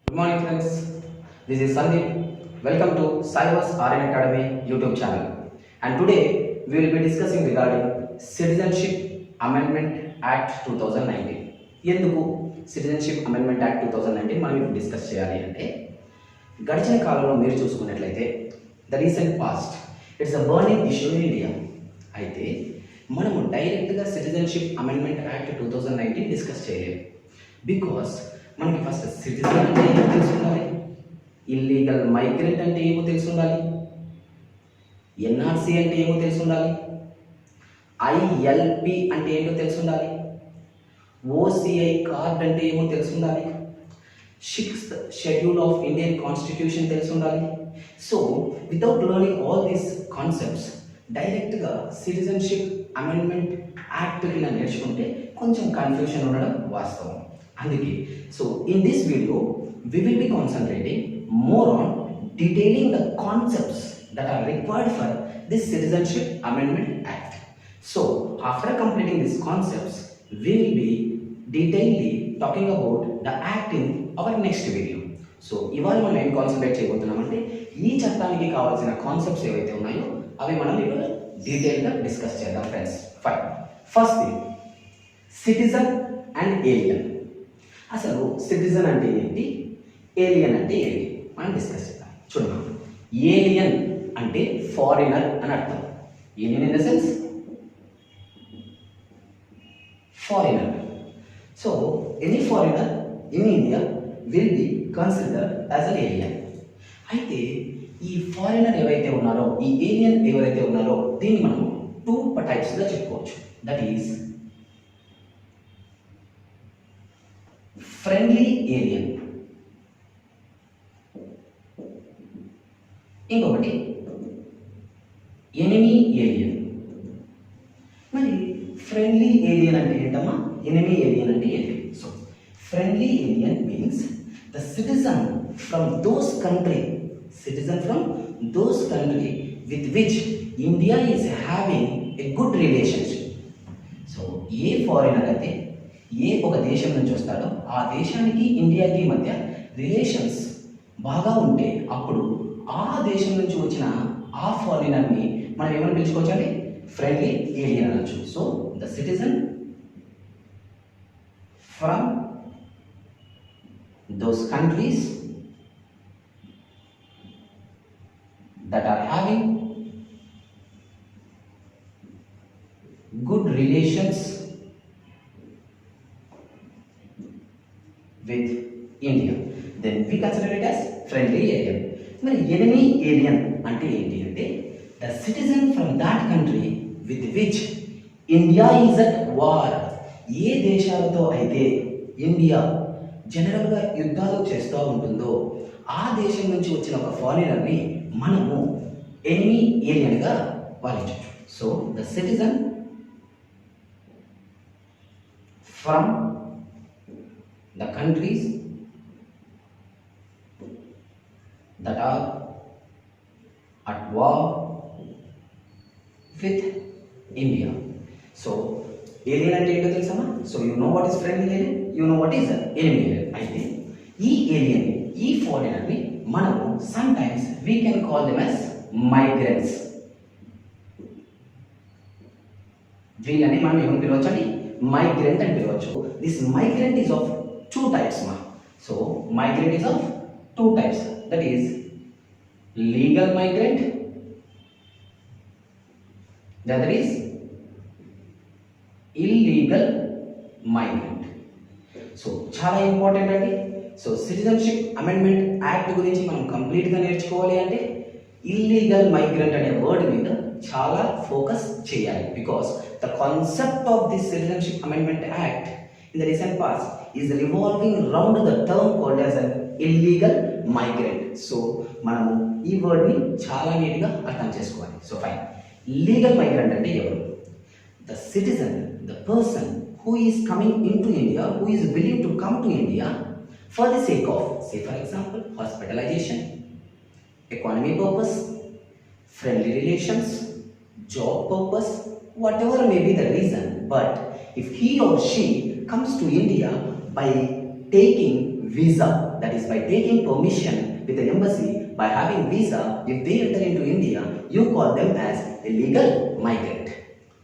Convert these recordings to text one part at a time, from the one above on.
Good morning, friends. This is Sandeep. Welcome to Cyber's RN Academy YouTube channel. And today we will be discussing regarding Citizenship Amendment Act 2019. ఎందుకు citizenship amendment act 2019 మనం ఇప్పుడు discuss చేయాలి అంటే గడిచిన కాలంలో మీరు చూసుకున్నట్లయితే the recent past it's a burning issue in India. అయితే మనము డైరెక్ట్గా సిటిజన్షిప్ అమెండ్మెంట్ యాక్ట్ 2019 డిస్కస్ చేయలేము. బికాస్ మనకి ఫస్ట్ సిటిజన్ అంటే ఏమో తెలిసి ఉండాలి, ఇల్లీగల్ మైగ్రెంట్ అంటే ఏమో తెలిసి ఉండాలి, ఎన్ఆర్సీ అంటే ఏమో తెలిసి ఉండాలి, ఐఎల్పి అంటే ఏంటో తెలిసి ఉండాలి, ఓసిఐ కార్డ్ అంటే ఏమో తెలిసి ఉండాలి, 6th schedule of Indian constitution తెలిసి ఉండాలి. So without learning all these concepts డైరెక్ట్గా సిటిజన్షిప్ అమెండ్మెంట్ యాక్ట్ కింద నేర్చుకుంటే కొంచెం కన్ఫ్యూషన్ ఉండడం వాస్తవం. అందుకే so in this video we will be concentrating more on detailing the concepts that are required for this Citizenship Amendment Act. So after completing these concepts we will be detailedly talking about the act in our next video. So ఇవాళ మనం ఏం concentrate చేయబోతున్నామంటే ఈ చట్టానికి కావాల్సిన concepts ఏవైతే ఉన్నాయో అవి మనం ఇప్పుడు డీటెయిల్గా డిస్కస్ చేద్దాం friends. Fine. First thing, citizen and alien. అసలు సిటిజన్ అంటే ఏంటి, ఏలియన్ అంటే ఏంటి మనం డిస్కస్ చేద్దాం. చూడండి, ఏలియన్ అంటే ఫారినర్ అని అర్థం. Alien in the sense foreigner. So any foreigner in India will be considered as an alien. అయితే ఈ ఫారినర్ ఎవరైతే ఉన్నారో, ఈ ఏలియన్ ఎవరైతే ఉన్నారో దీన్ని మనం టూ టైప్స్గా చెప్పుకోవచ్చు. దట్ ఈస్ ఫ్రెండ్లీ ఏలియన్, ఇంకొకటి ఎనిమీ ఏలియన్. మరి ఫ్రెండ్లీ ఏలియన్ అంటే ఏంటమ్మా, ఎనిమీ ఏలియన్ అంటే ఏంటి? So friendly alien means the citizen from those country, citizen from those country with which India is having a good relationship. So a foreigner అయితే ఏ ఒక దేశం నుంచి వస్తాడో ఆ దేశానికి ఇండియాకి మధ్య రిలేషన్స్ బాగా ఉంటే అప్పుడు ఆ దేశం నుంచి వచ్చిన ఆ ఫారినర్ని మనం ఏమని పిలుచుకోవచ్చు అంటే ఫ్రెండ్లీ ఏలియన్ అనొచ్చు. So the citizen from those countries that are having good relations with India, then we consider it as friendly alien. మరి enemy alien అంటే ఏంటి అంటే the citizen from that country with which India is at war. ఏ దేశాలతో అయితే India జనరల్గా యుద్ధాలు చేస్తూ ఉంటుందో ఆ దేశం నుంచి వచ్చిన ఒక ఫారినర్ని మనము ఎనిమీ ఏలియన్గా భావించవచ్చు. So the citizen from the countries that are at war with India. So alien అంటే ఏంటో తెలుసమ్మా? So you know what is friendly alien, you know what is enemy alien. అయితే ఈ ఏలియన్, ఈ ఫారినర్ని మనము some times we can call them as migrants. వీళ్ళని మనం ఏమని పిలవచ్చు అని మైగ్రెంట్ అని పిలవచ్చు. This migrant is of two types మా. So migrant is of two types, that is legal migrant, the other is illegal migrant. So చాలా important అండి. సో సిటిజన్షిప్ అమెండ్మెంట్ యాక్ట్ గురించి మనం కంప్లీట్గా నేర్చుకోవాలి అంటే ఇల్లీగల్ మైగ్రెంట్ అనే వర్డ్ మీద చాలా ఫోకస్ చేయాలి. Because the concept of this citizenship amendment act in the recent past is revolving round the term called as an illegal migrant. So మనము ఈ వర్డ్ని చాలా నీట్గా అర్థం చేసుకోవాలి. సో ఫైన్, లీగల్ మైగ్రెంట్ అంటే ఎవరు? The citizen, the person who is coming into India, who is willing to come to India for the sake of, say for example, hospitalization, economy purpose, friendly relations, job purpose, whatever may be the reason. But if he or she comes to India by taking visa, that is by taking permission with an embassy, by having visa, if they enter into India, you call them as a legal migrant.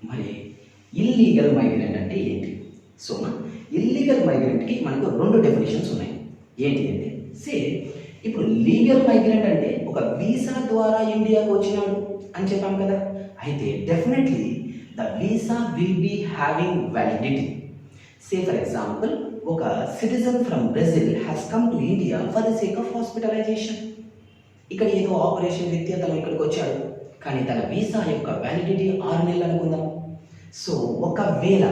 మరి illegal migrant అంటే ఏంటి? So illegal మైగ్రెంట్కి మనకు రెండు definitions ఉన్నాయి. ఏంటి అంటే ఇప్పుడు legal migrant అంటే ఒక వీసా ద్వారా ఇండియాకు వచ్చినాడు అని చెప్పాం కదా. అయితే definitely the visa will be having validity. For example, ఒక citizen from Brazil has come to India for the sake of hospitalization. ఇక్కడ ఏదో ఆపరేషన్ రీత్యా తను ఇక్కడికి వచ్చాడు, కానీ తన వీసా యొక్క వ్యాలిడిటీ 6 నెలలు అనుకుందాం. సో ఒకవేళ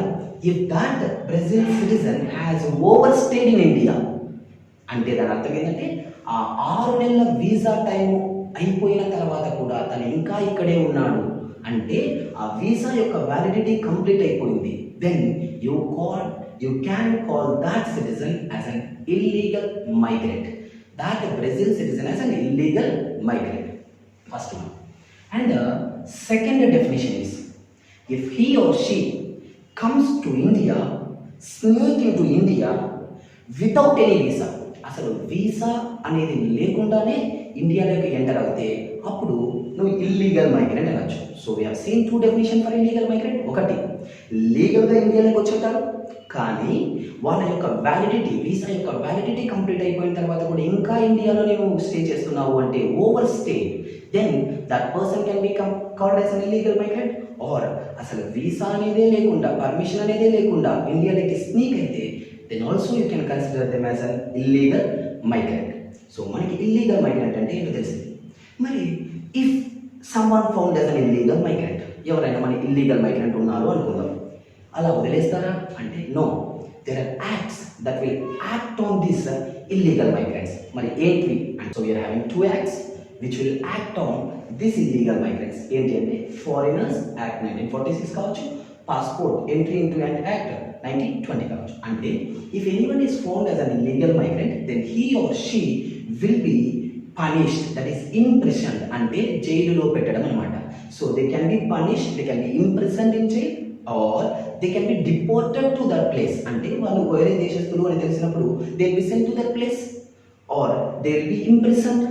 if that Brazil citizen has over stayed in India, అంటే దాని అర్థం ఏంటంటే ఆ 6 నెలల వీసా టైం అయిపోయిన తర్వాత కూడా తను ఇంకా ఇక్కడే ఉన్నాడు అంటే ఆ వీసా యొక్క వ్యాలిడిటీ కంప్లీట్ అయిపోయింది. Then you can call that citizen as an illegal migrant. That Brazil citizen as an illegal migrant. First one. And the second definition is, if he or she comes to India, sneak into India without any visa. అసలు visa అనేది లేకుండానే ఇండియాలోకి enter అవుతే అప్పుడు నువ్వు illegal migrant అనొచ్చు. So we have seen 2 definition for illegal migrant. ఒకటి, లీగల్గా ఇండియాలోకి వచ్చుంటారు కానీ వాళ్ళ యొక్క వ్యాలిడిటీ, వీసా యొక్క వ్యాలిడిటీ కంప్లీట్ అయిపోయిన తర్వాత కూడా ఇంకా ఇండియాలో నేను స్టే చేస్తున్నావు అంటే over stay, then that person can be called as an illegal migrant. Or అసలు వీసా అనేదే లేకుండా, పర్మిషన్ అనేదే లేకుండా ఇండియాలోకి స్నీక్ అయితే then also you can consider them as an illegal migrant. So మనకి ఇల్లీగల్ మైగ్రెంట్ అంటే ఏంటో తెలిసింది. మరి if someone found as an illegal migrant, ఎవరైనా మన ఇల్లీగల్ మైగ్రెంట్ ఉన్నారు అనుకుందాం, అలా వదిలేస్తారా అంటే no, there are acts that will act on this illegal migrants. మరి ఏంటి అంటే, so we are having 2 acts which will act on this illegal migrants. ఏంటి అంటే ఫారినర్స్ యాక్ట్ 1946 కావచ్చు, పాస్పోర్ట్ ఎంట్రీ ఇంటూ యాక్ట్ 1920 కావచ్చు. అంటే if anyone is found as an illegal migrant then he or she will be punished, that is imprisoned, అంటే జైలులో పెట్టడం అనమాట. So they can be punished, they can be imprisoned in jail, or they can be deported to that place. అంటే వాళ్ళు వేరే దేశస్తులు అని తెలిసినప్పుడు they will be sent to that place, or they will be imprisoned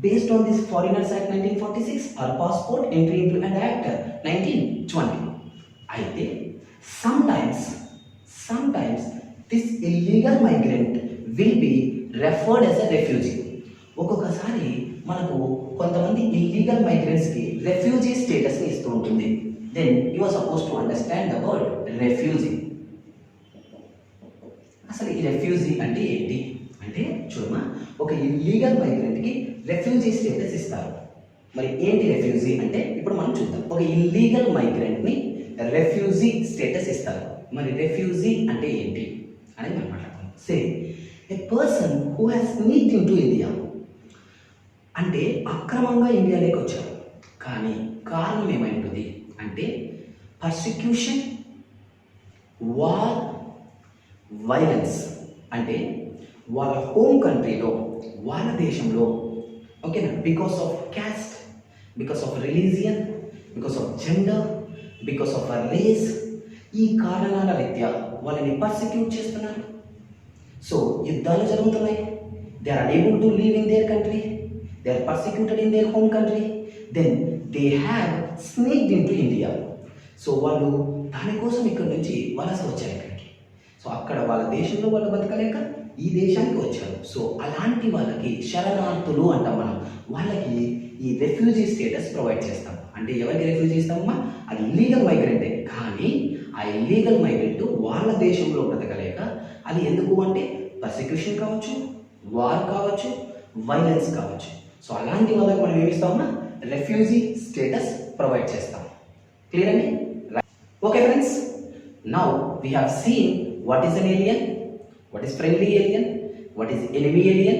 based on this Foreigners Act 1946 or Passport Entry into an Act 1920. అయితే sometimes this illegal migrant will be referred as a refugee. ఒక్కొక్కసారి మనకు కొంతమంది illegal మైగ్రెంట్స్కి refugee స్టేటస్ని ఇస్తూ ఉంటుంది. Then you are suppose to understand the word refugee. అసలు ఈ refugee అంటే ఏంటి అంటే, చూడమా, ఒక ఇల్లీగల్ మైగ్రెంట్కి రెఫ్యూజీ స్టేటస్ ఇస్తారు. మరి ఏంటి రెఫ్యూజీ అంటే ఇప్పుడు మనం చూద్దాం. ఒక ఇల్లీగల్ మైగ్రెంట్ని రెఫ్యూజీ స్టేటస్ ఇస్తారు. మరి రెఫ్యూజీ అంటే ఏంటి అనేది మనం మాట్లాడుకుందాం. A person who has sneaked into India, అంటే అక్రమంగా ఇండియాలోకి వచ్చారు, కానీ కారణం ఏమైంటుంది అంటే పర్సిక్యూషన్, వార్, వైలెన్స్. అంటే వాళ్ళ హోమ్ కంట్రీలో, వాళ్ళ దేశంలో, ఓకేనా, because of caste, because of religion, because of gender, because of race, ఈ కారణాల రీత్యా వాళ్ళని పర్సిక్యూట్ చేస్తున్నారు. సో యుద్ధాలు జరుగుతున్నాయి, they are unable to live in their country, they are persecuted in their home country, then they have sneaked in to India. So వాళ్ళు దానికోసం ఇక్కడ నుంచి వలస వచ్చారు ఇక్కడికి. సో అక్కడ వాళ్ళ దేశంలో వాళ్ళు బతకలేక ఈ దేశానికి వచ్చారు. సో అలాంటి వాళ్ళకి శరణార్థులు అంటాం మనం. వాళ్ళకి ఈ రెఫ్యూజీ స్టేటస్ ప్రొవైడ్ చేస్తాం. అంటే ఎవరికి రెఫ్యూజీ ఇస్తామమ్మా? అది ఇల్లీగల్ మైగ్రెంటే, కానీ ఆ ఇల్లీగల్ మైగ్రెంట్ వాళ్ళ దేశంలో బ్రతకలేక, అది ఎందుకు అంటే పర్సిక్యూషన్ కావచ్చు, వార్ కావచ్చు, వైలెన్స్ కావచ్చు. సో అలాంటి వాళ్ళకి మనం ఏమిస్తామమ్మా? రెఫ్యూజీ స్టేటస్ ప్రొవైడ్ చేస్తాం. క్లియర్ అండి? Okay friends, now we have seen what is an alien, what is friendly alien, what is enemy alien,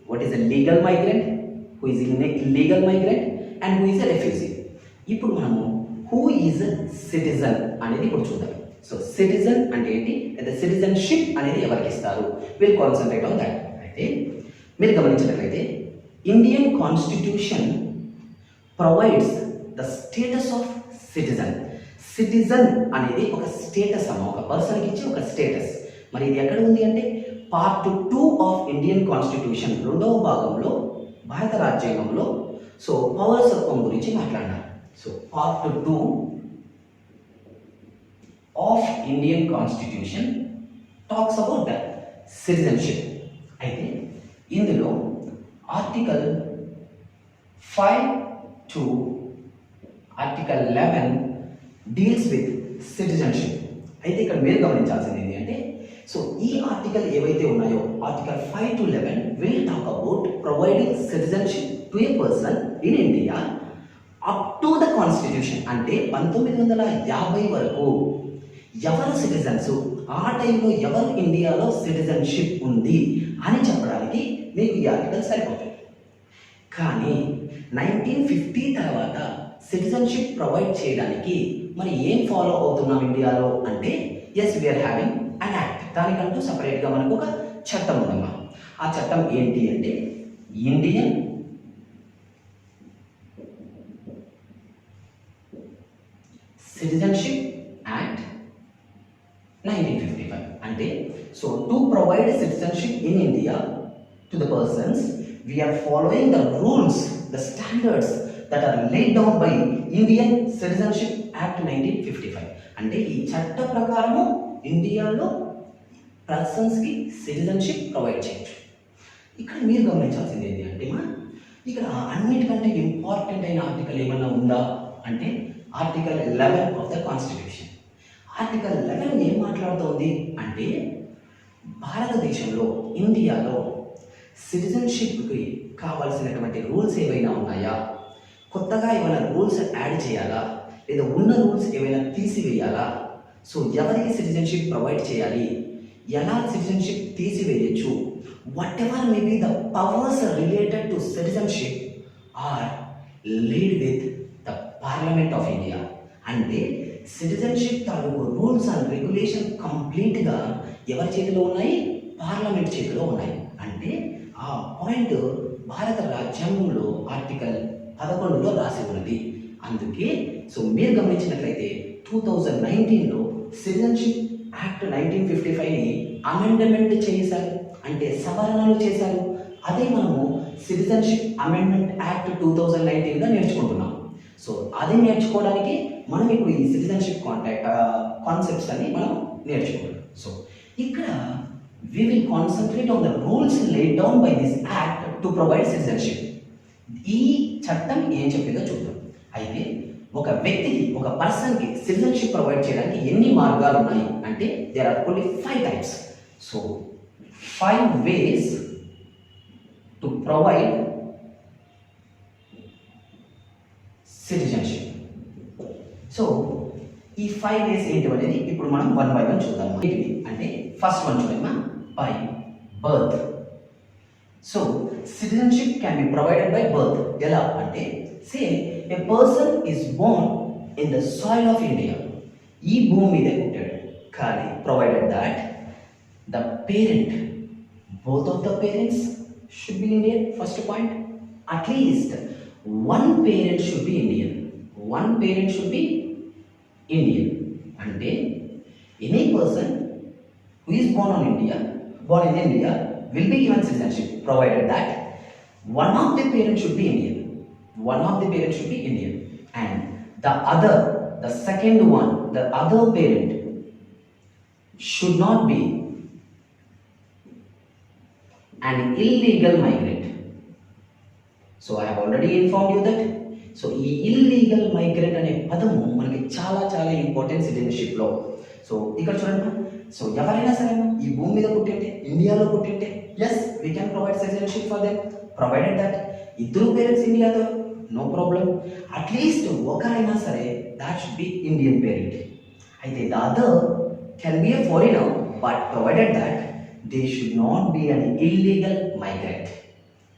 what is a legal migrant, who is an illegal migrant, and who is a refugee. ఇప్పుడు మనము who is a citizen అనేది ఇప్పుడు చూద్దాం. So citizen అంటే ఏంటి, లేదా citizenship అనేది ఎవరికి ఇస్తారు, విల్ కాన్సన్ట్రేట్ ఆన్ దాట్. అయితే మీరు గమనించినట్లయితే Indian constitution provides the status of citizen. Citizen అనేది ఒక స్టేటస్ అమ్మ, ఒక పర్సన్కి ఇచ్చే ఒక స్టేటస్. మరి ఇది ఎక్కడ ఉంది అంటే పార్ట్ 2 ఆఫ్ ఇండియన్ కాన్స్టిట్యూషన్ రెండవ భాగంలో భారత రాజ్యాంగంలో సో పౌరసత్వం గురించి మాట్లాడారు. So part 2 of Indian constitution talks about the citizenship. అయితే ఇందులో article 5 to article 11 deals with citizenship. అయితే ఇక్కడ మీరు గమనించాల్సింది ఏంటి అంటే సో ఈ ఆర్టికల్ ఏవైతే ఉన్నాయో article 5 to 11 will talk about providing citizenship to A person in India up to the constitution. అంటే 1950 వరకు ఎవరు సిటిజన్స్, ఆ టైంలో ఎవరు ఇండియాలో సిటిజన్షిప్ ఉంది అని చెప్పడానికి మీకు ఈ ఆర్టికల్ సరిపోతుంది. కానీ 1950 తర్వాత సిటిజన్షిప్ ప్రొవైడ్ చేయడానికి మరి ఏం ఫాలో అవుతున్నాం ఇండియాలో అంటే yes we are having an act. దానికంటూ సపరేట్గా మనకు ఒక చట్టం ఉందమ్మా. ఆ చట్టం ఏంటి అంటే ఇండియన్ సిటిజన్షిప్ యాక్ట్ 1955. అంటే so to provide citizenship in India to the persons we are following the rules, the standards that are laid down by Indian citizenship act 1955. అంటే ఈ చట్ట ప్రకారము ఇండియాలో పర్సన్స్కి సిటిజన్షిప్ ప్రొవైడ్ చేయొచ్చు. ఇక్కడ మీరు గమనించాల్సింది ఏంటి అంటే ఇక్కడ అన్నిటికంటే ఇంపార్టెంట్ అయిన ఆర్టికల్ ఏమన్నా ఉందా అంటే article 11 of the constitution. Article 11 ఏం మాట్లాడుతోంది అంటే భారతదేశంలో ఇండియాలో సిటిజన్షిప్కి కావాల్సినటువంటి రూల్స్ ఏవైనా ఉన్నాయా, కొత్తగా ఏమైనా రూల్స్ యాడ్ చేయాలా, లేదా ఉన్న రూల్స్ ఏమైనా తీసివేయాలా, సో ఎవరికి సిటిజన్షిప్ ప్రొవైడ్ చేయాలి, ఎలా సిటిజన్షిప్ తీసివేయచ్చు, what ever may be the powers related to citizenship are lead with the parliament of India. అంటే సిటిజన్షిప్ తాలూకు రూల్స్ అండ్ రెగ్యులేషన్ కంప్లీట్గా ఎవరి చేతిలో ఉన్నాయి, పార్లమెంట్ చేతిలో ఉన్నాయి. అంటే ఆ పాయింట్ భారత రాజ్యాంగంలో ఆర్టికల్ 11లో రాసి ఉన్నది. అందుకే సో మీరు గమనించినట్లయితే 2019లో సిటిజన్షిప్ యాక్ట్ 1955ని అమెండ్మెంట్ చేశారు, అంటే సవరణలు చేశారు. అదే మనము సిటిజన్షిప్ అమెండ్మెంట్ యాక్ట్ 2019గా నేర్చుకుంటున్నాం. సో అది నేర్చుకోవడానికి మనం ఇప్పుడు ఈ సిటిజన్షిప్ కాన్సెప్ట్స్ అని మనం నేర్చుకుంటాం. సో ఇక్కడ we will concentrate on the rules laid down by this act to provide citizenship. ఈ చట్టం ఏం చెప్పిందో చూద్దాం. అయితే ఒక వ్యక్తికి, ఒక పర్సన్కి సిటిజన్షిప్ ప్రొవైడ్ చేయడానికి ఎన్ని మార్గాలు ఉన్నాయి అంటే there are only 5 types. So 5 ways to provide citizenship. సో ఈ 5 ways ఏంటి అనేది ఇప్పుడు మనం 1 by 1 చూద్దాం. ఏంటి అంటే ఫస్ట్ వన్ చూడమ్మా, by birth. So citizenship can be provided by birth. ఎలా అంటే say a person is born in the soil of India. ఈ భూమి మీద పుట్టాడు, కానీ provided that the parent, both of the parents should be Indian. First point, at least one parent should be Indian. One parent should be Indian. అంటే any person who is born in India will be given citizenship provided that one of the parents should be Indian. One of the parents should be Indian, and the second one, the other parent should not be an illegal migrant. So I have already informed you that. So ఈ illegal migrant అనే పదము మనకి చాలా చాలా important సిటిజన్షిప్లో. So ఇక్కడ చూడండి, so ఎవరైనా సరే ఈ భూమి మీద పుట్టింటే, ఇండియాలో పుట్టింటే yes we can provide citizenship for them provided that ఇద్దరు పేరెంట్స్ ఇండియాతో నో ప్రాబ్లం. అట్లీస్ట్ ఒకరైనా సరే that should be Indian parent. అయితే the other can be a foreigner but provided that they should not be an illegal migrant.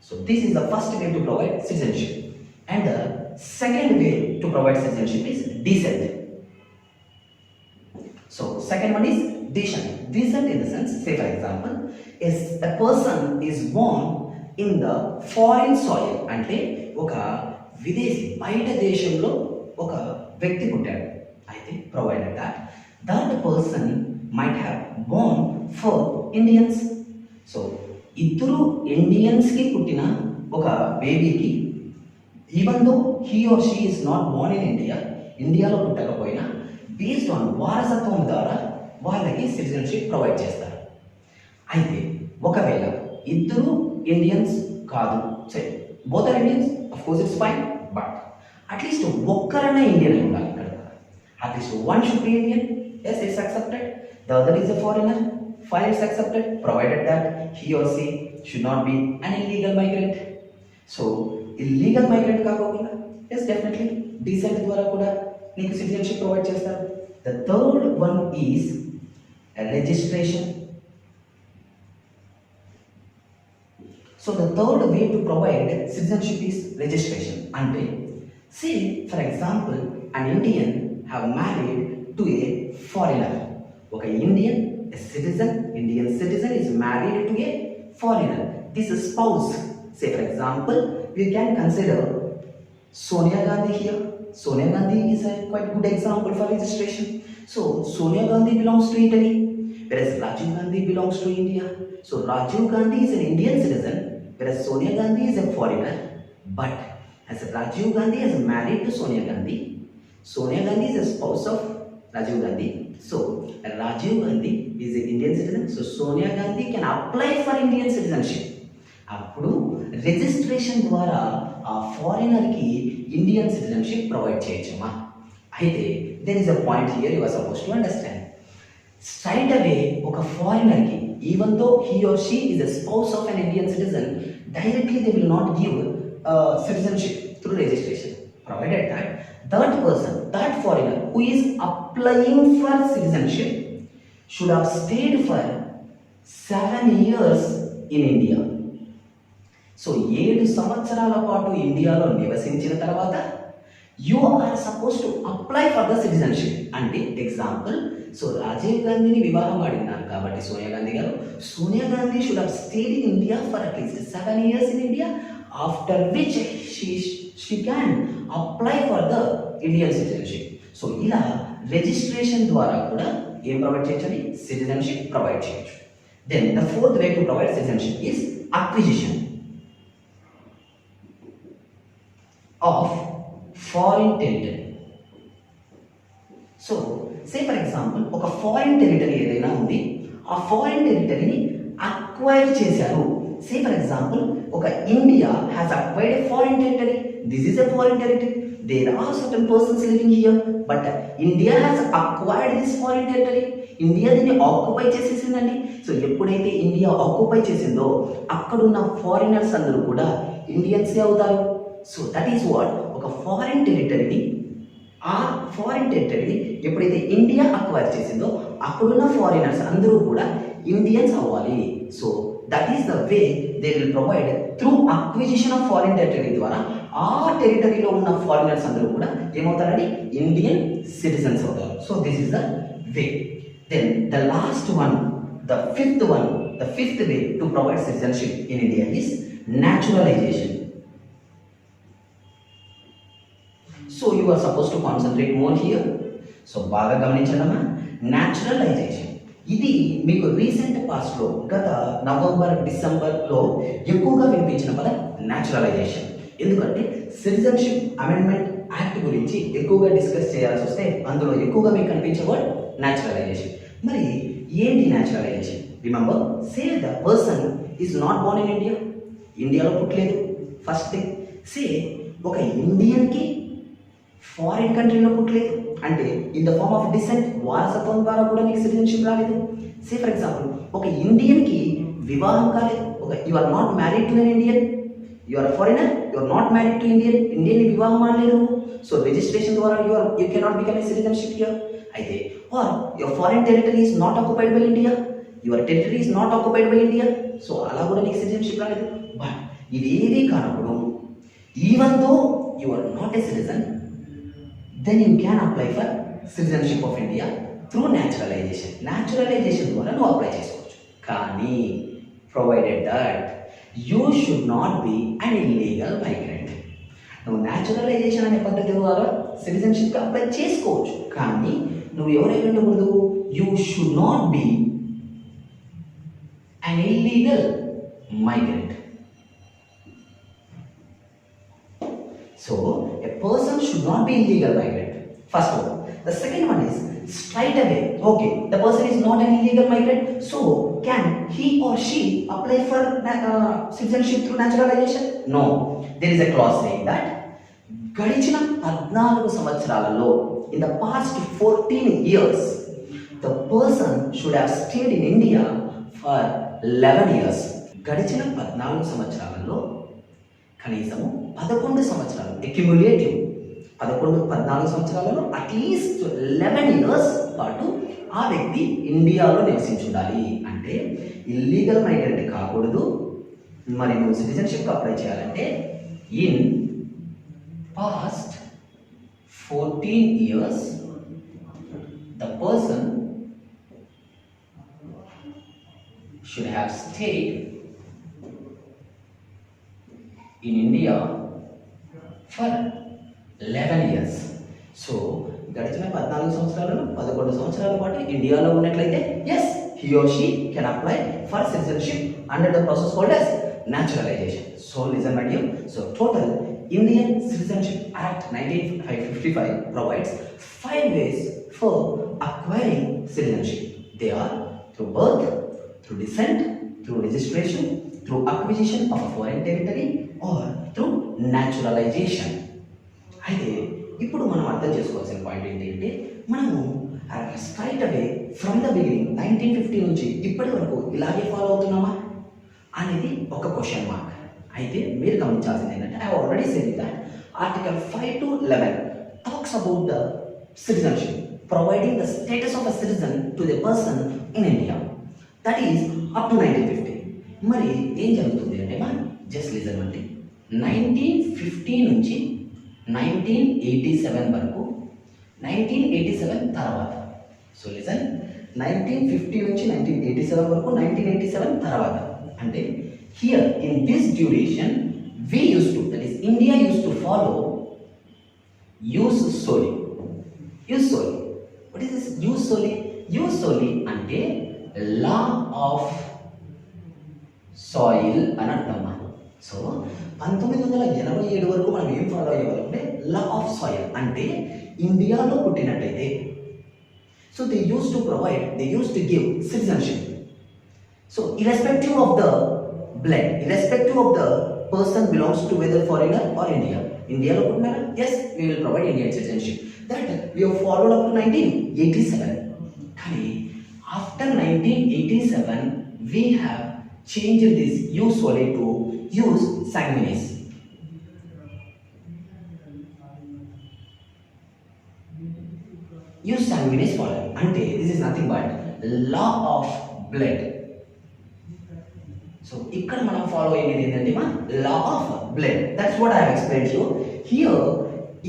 So this is the first way to provide citizenship. And the second way to provide citizenship is descent. So second one is descent. Descent in the sense, say for example, is a person is born in the foreign soil. అంటే ఒక విదేశీ బయట దేశంలో ఒక వ్యక్తి పుట్టాడు. అయితే provided that that person might have born for Indians. So ఇద్దరు ఇండియన్స్కి పుట్టిన ఒక బేబీకి even though he or she is not Born in India, ఇండియాలో పుట్టకపోయినా బేస్డ్ ఆన్ వారసత్వం ద్వారా వాళ్ళకి సిటిజన్షిప్ ప్రొవైడ్ చేస్తారు. అయితే ఒకవేళ ఇద్దరు ఇండియన్స్ కాదు, సరే both are Indians, of course it's fine, but at least ఒక్కరైనా ఇండియన్ అయి ఉండాలి ఇక్కడ. At least one should be Indian, yes it's accepted. The other is a foreigner, fine it's accepted, provided that he or she should not be an illegal migrant. So illegal migrant కాకుండా yes definitely descent ద్వారా కూడా నీకు citizenship provide చేస్తారు. The third one is registration. So the third way to provide citizenship is registration. Ante say for example an Indian have married to a foreigner. Oka Indian, a citizen, Indian citizen is married to a foreigner. This spouse, say for example we can consider Sonia Gandhi here. Sonia Gandhi is a quite good example for registration. So Sonia Gandhi belongs to Italy, whereas Rajiv Gandhi belongs to India. So Rajiv Gandhi is an Indian citizen, whereas Sonia Gandhi is a foreigner. But as Rajiv Gandhi is married to Sonia Gandhi, Sonia Gandhi is a spouse of Rajiv Gandhi. So Rajiv Gandhi is an Indian citizen. So Sonia Gandhi can apply for Indian citizenship. అప్పుడు registration ద్వారా ఆ ఫారినర్కి Indian citizenship provide చేయొచ్చమ్మా. అయితే there is a point here you are suppose to understand. Straight away ఒక ఫారినర్కి even though he or she is a spouse of an Indian citizen, directly they will not give citizenship through registration, provided that that person, that foreigner who is applying for citizenship should have stayed for 7 years in India. So 7 సంవత్సరాల పాటు ఇండియాలో నివసించిన తర్వాత you are suppose to apply for the citizenship. అంటే example, so Rajiv గాంధీని వివాహం ఆడినారు కాబట్టి సోనియా గాంధీ గారు, Sonia Gandhi should have stayed in India for at least 7 years in India, after which she can apply for the Indian citizenship. So ఇలా రిజిస్ట్రేషన్ ద్వారా కూడా ఏం ప్రొవైడ్ చేయొచ్చు? సిటిజన్షిప్ ప్రొవైడ్ చేయొచ్చు. Then the fourth way to provide citizenship is acquisition of foreign territory. So say for example ఒక foreign territory ఏదైనా ఉంది, ఆ ఫారిన్ టెరిటరీని అక్వైర్ చేశారు. సే ఫర్ ఎగ్జాంపుల్ ఒక India has acquired a foreign territory. This is a foreign territory. There are certain persons living here, but India has acquired this foreign territory. India దీన్ని occupy చేసేసిందండి. So ఎప్పుడైతే India occupy చేసిందో అక్కడున్న foreigners అందరూ కూడా ఇండియన్సే అవుతారు. So that is what, ఒక foreign టెరిటరీని, ఆ foreign టెరిటరీని ఎప్పుడైతే ఇండియా అక్వైర్ చేసిందో అక్కడున్న ఫారినర్స్ అందరూ కూడా ఇండియన్స్ అవ్వాలి. So that is the way they will provide through acquisition of foreign territory ద్వారా ఆ టెరిటరీలో ఉన్న ఫారినర్స్ అందరూ కూడా ఏమవుతారండి? ఇండియన్ సిటిజన్స్ అవుతారు. So this is the way. Then the last one, the fifth way to provide citizenship in India is naturalization. So you are suppose to concentrate more here. So బాగా గమనించండమ్మా, naturalisation ఇది మీకు recent పాస్ట్లో గత November డిసెంబర్లో ఎక్కువగా వినిపించిన పదం న్యాచురలైజేషన్. ఎందుకంటే సిటిజన్షిప్ అమెండ్మెంట్ యాక్ట్ గురించి ఎక్కువగా డిస్కస్ చేయాల్సి వస్తే అందులో ఎక్కువగా మీకు కనిపించే వర్డ్ న్యాచురలైజేషన్. మరి ఏంటి naturalisation? Remember, say the person is not Born in India, ఇండియాలో పుట్టలేదు. ఫస్ట్ థింగ్, సే ఒక ఇండియన్కి ఫారిన్ కంట్రీలో పుట్టలేదు అంటే in the form of descent, వారసత్వం ద్వారా కూడా నీకు సిటిజన్షిప్ రాలేదు. సే ఫర్ ఎగ్జాంపుల్ ఒక ఇండియన్కి వివాహం కాలేదు, ఒక you are not married to an Indian, you are foreigner, you are not married to Indian, ఇండియన్ని వివాహం ఆడలేదు. సో రిజిస్ట్రేషన్ ద్వారా you cannot become a citizenship here. అయితే or your foreign territory is not occupied by India, your territory is not occupied by India. So అలా కూడా నీకు citizenship రాలేదు. బట్ ఇదేది కానప్పుడు even though you are not a citizen, then you can apply for citizenship of India through naturalisation. Naturalisation ద్వారా నువ్వు apply చేసుకోవచ్చు. కానీ provided that you should not be an illegal migrant. నువ్వు న్యాచురలైజేషన్ అనే పద్ధతి ద్వారా సిటిజన్షిప్కి అప్లై చేసుకోవచ్చు, కానీ నువ్వు ఎవరైనా ఉండకూడదు, you should not B an illegal migrant. So a person should not be illegal migrant. First one. The second one is straight away. Okay, the person is not an illegal migrant. So can he or she apply for citizenship through naturalization? No. There is a clause saying that గడిచిన 14 సంవత్సరాలలో in the past 14 years the person should have stayed in India for 11 years. గడిచిన 14 సంవత్సరాలలో కనీసము 11 సంవత్సరాలు accumulative 14 సంవత్సరాలలో at least 11 years పాటు ఆ వ్యక్తి ఇండియాలో నివసించి ఉండాలి. అంటే ఇల్లీగల్ మైగ్రెంట్ కాకూడదు. మరి నువ్వు సిటిజన్షిప్ అప్లై చేయాలంటే in past 14 years the person should have stayed in India for 11 years. So గడిచిన 14 సంవత్సరాలలో 11 సంవత్సరాల పాటు ఇండియాలో ఉన్నట్లయితే yes he or she can apply for citizenship under the process called as naturalization. So listen my dear. So total Indian Citizenship Act 1955 provides 5 ways for acquiring citizenship. They are through birth, through descent, through registration, through acquisition of a foreign territory or through naturalization. అయితే ఇప్పుడు మనం అర్థం చేసుకోవాల్సిన point ఏంటంటే మనము straight away from the beginning 1950 నుంచి ఇప్పటి వరకు ఇలాగే ఫాలో అవుతున్నామా అనేది ఒక క్వశ్చన్ మార్క్. అయితే మీరు గమనించాల్సింది ఏంటంటే I already said that article 5 to 11 talks about the citizenship providing the status of a citizen to the person in India that is up to 1950. మరి ఏం జరుగుతుంది అంటే మనం జస్ట్ లిజన్ అంటే 1950 నుంచి 1987 వరకు 1987 తర్వాత. సో లిజన్ 1950 నుంచి 1987 వరకు 1987 తర్వాత అంటే here in this duration we used to, that is India used to follow use soli. Use soli. What is this use soli? Use soli అంటే law of soil అని అర్థం. సో 1987 వరకు మనం ఏం ఫాలో అయ్యేవాళ్ళంటే లా ఆఫ్ సాయిల్ అంటే ఇండియాలో పుట్టినట్టయితే so they use to provide, they use to give citizenship. So irrespective of the blood, irrespective of the person belongs to whether foreigner or ఇండియాలో పుట్టినారా yes we will provide Indian citizenship. That we have followed up to 1987. కానీ after 1987 we have changed this use soli to use sanguinis. Use sanguinis for ante this is nothing but law of blood. So ikkada manam follow ayedi endante ma law of blood. That's what I have explained to you here.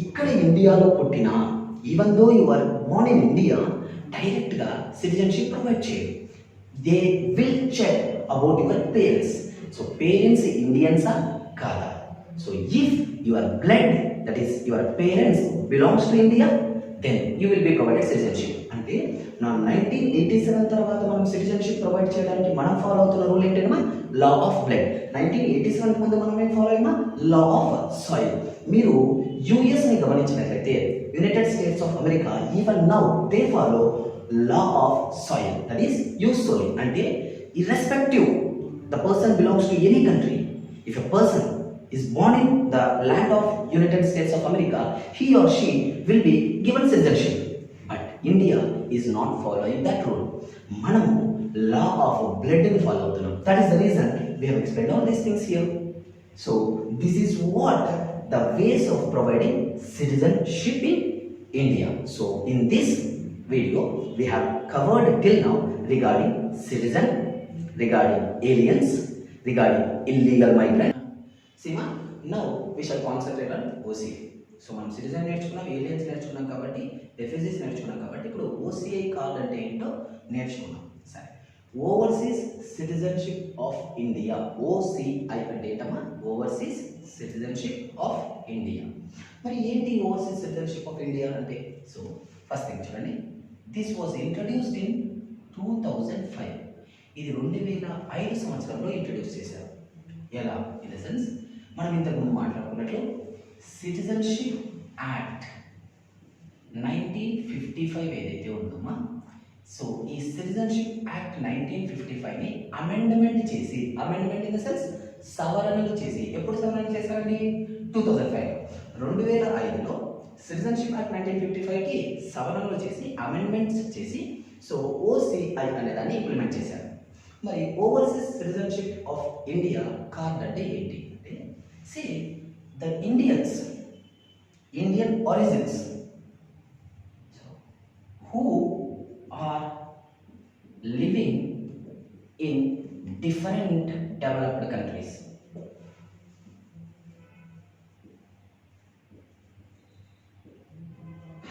Ikkada India lo puttina even though you are born in India direct ga citizenship provide cheyaru. They will check about your parents. So parents Indians are kada. So if your blood, that is your parents belongs to India, then you will be provided citizenship. అంటే నా 1987 తర్వాత మనం citizenship provide చేయడానికి మనం follow అవుతున్న rule ఏంటంటే law of blood. 1987 ముందు మనం ఏం ఫాలో అయినా లా ఆఫ్ సాయిల్. మీరు యుఎస్ని గమనించినట్లయితే United states of America even now they follow law of soil, that is use soil. అంటే irrespective the person belongs to any country, if a person is born in the land of United States of America, he or she will be given citizenship. But India is not following that rule. మనము law of blood ని follow అవుతున్నాం. That is the reason we have explained all these things here. So this is what the ways of providing citizenship in India. So in this video we have covered till now regarding citizen, regarding aliens, regarding illegal migrant. See ma, now we shall concentrate on OCA. So మనం citizen నేర్చుకున్నాం, aliens నేర్చుకున్నాం కాబట్టి, refugees నేర్చుకున్నాం కాబట్టి ఇప్పుడు OCI card అంటే ఏంటో నేర్చుకున్నాం. సరే, overseas citizenship of India. OCI అంటే ఏంటమ్మా? Overseas citizenship of India. మరి ఏంటి ఓవర్సీస్ సిటిజన్షిప్ ఆఫ్ ఇండియా అంటే? సో ఫస్ట్ థింగ్ చూడండి, this was introduced in 2005. ఇది 2005 సంవత్సరంలో ఇంట్రడ్యూస్ చేశారు. ఎలా? ఇన్ ద సెన్స్ మనం ఇంతకుముందు మాట్లాడుకున్నట్లు సిటిజన్షిప్ యాక్ట్ 1955 ఏదైతే ఉందమ్మా, సో ఈ సిటిజన్షిప్ యాక్ట్ 1955ని అమెండ్మెంట్ చేసి, అమెండ్మెంట్ ఇన్ ద సెన్స్ సవరణలు చేసి, ఎప్పుడు సవరణలు చేశారండి? 2005. 2005లో సిటిజన్షిప్ యాక్ట్ 1955కి సవరణలు చేసి, అమెండ్మెంట్స్ చేసి, సో ఓసిఐ అనే దాన్ని ఇంప్లిమెంట్ చేశారు. మరి overseas citizenship of India card అంటే ఏంటి అంటే, say the Indian origins who are living in different developed countries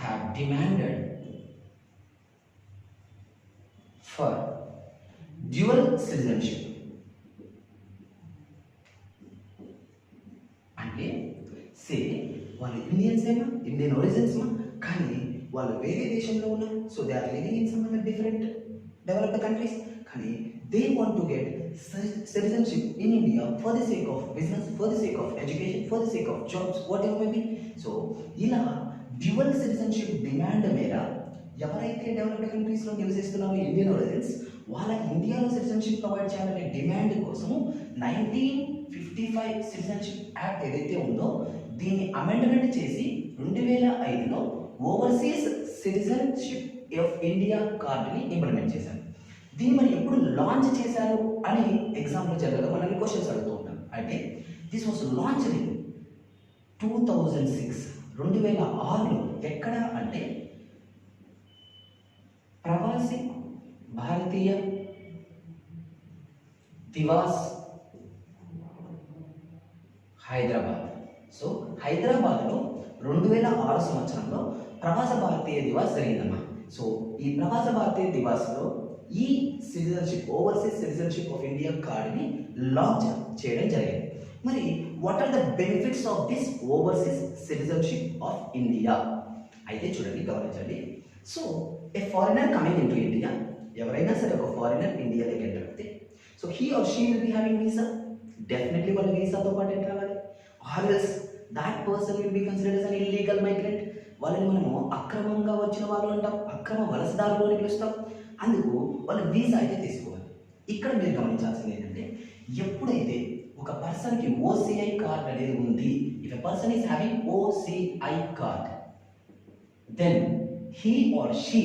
have demanded for dual citizenship. అంటే సే వాళ్ళు ఇండియన్ ఒరిజిన్స్ కానీ వాళ్ళు వేరే దేశంలో ఉన్నారు. So they are living in some other different developed countries, కానీ they want to get citizenship in India for the sake of business, for the sake of education, for the sake of jobs, whatever may be. So ఇలా dual citizenship demand మీద ఎవరైతే developed కంట్రీస్లో నివసిస్తున్నారో Indian origins, వాళ్ళకి ఇండియాలో citizenship provide చేయాలనే demand కోసము 1955 citizenship act ఏదైతే ఉందో దీన్ని అమెండ్మెంట్ చేసి 2005లో ఓవర్సీస్ సిటిజన్షిప్ ఆఫ్ ఇండియా కార్డుని ఇంప్లిమెంట్ చేశారు. దీన్ని మరి ఎప్పుడు లాంచ్ చేశారు అని ఎగ్జామ్లో జనరల్గా మనల్ని క్వశ్చన్స్ అడుగుతూ ఉంటాం. అంటే దిస్ వాస్ లాంచ్ ఇన్ 2006, 2006లో. ఎక్కడ అంటే ప్రవాసి భారతీయ దివాస్ హైదరాబాద్. సో హైదరాబాద్లో 2006 సంవత్సరంలో ప్రవాస భారతీయ దివాస్ జరిగిందమ్మా. సో ఈ ప్రవాస భారతీయ దివాస్లో ఈ citizenship, overseas citizenship of India కార్డుని లాంచ్ చేయడం జరిగింది. మరి what are the benefits of this overseas citizenship of India? అయితే చూడండి, గమనించండి. So a foreigner coming in to India, ఎవరైనా సరే ఒక ఫారినర్ ఇండియాలోకి ఎంటర్ అయితే, so he or she will be having visa. Definitely వాళ్ళ వీసాతో పాటు ఎంటర్ అవ్వాలి. Always that person will be considered as an illegal migrant. వాళ్ళని మనము అక్రమంగా వచ్చిన వాళ్ళు అంటాం, అక్రమ వలసదారులు అని పిలుస్తాం. అందుకు వాళ్ళ వీసా అయితే తీసుకోవాలి. ఇక్కడ మీరు గమనించాల్సింది ఏంటంటే, ఎప్పుడైతే ఒక పర్సన్కి ఓసిఐ కార్డ్ అనేది ఉంది, if a person is having OCI card, then he or she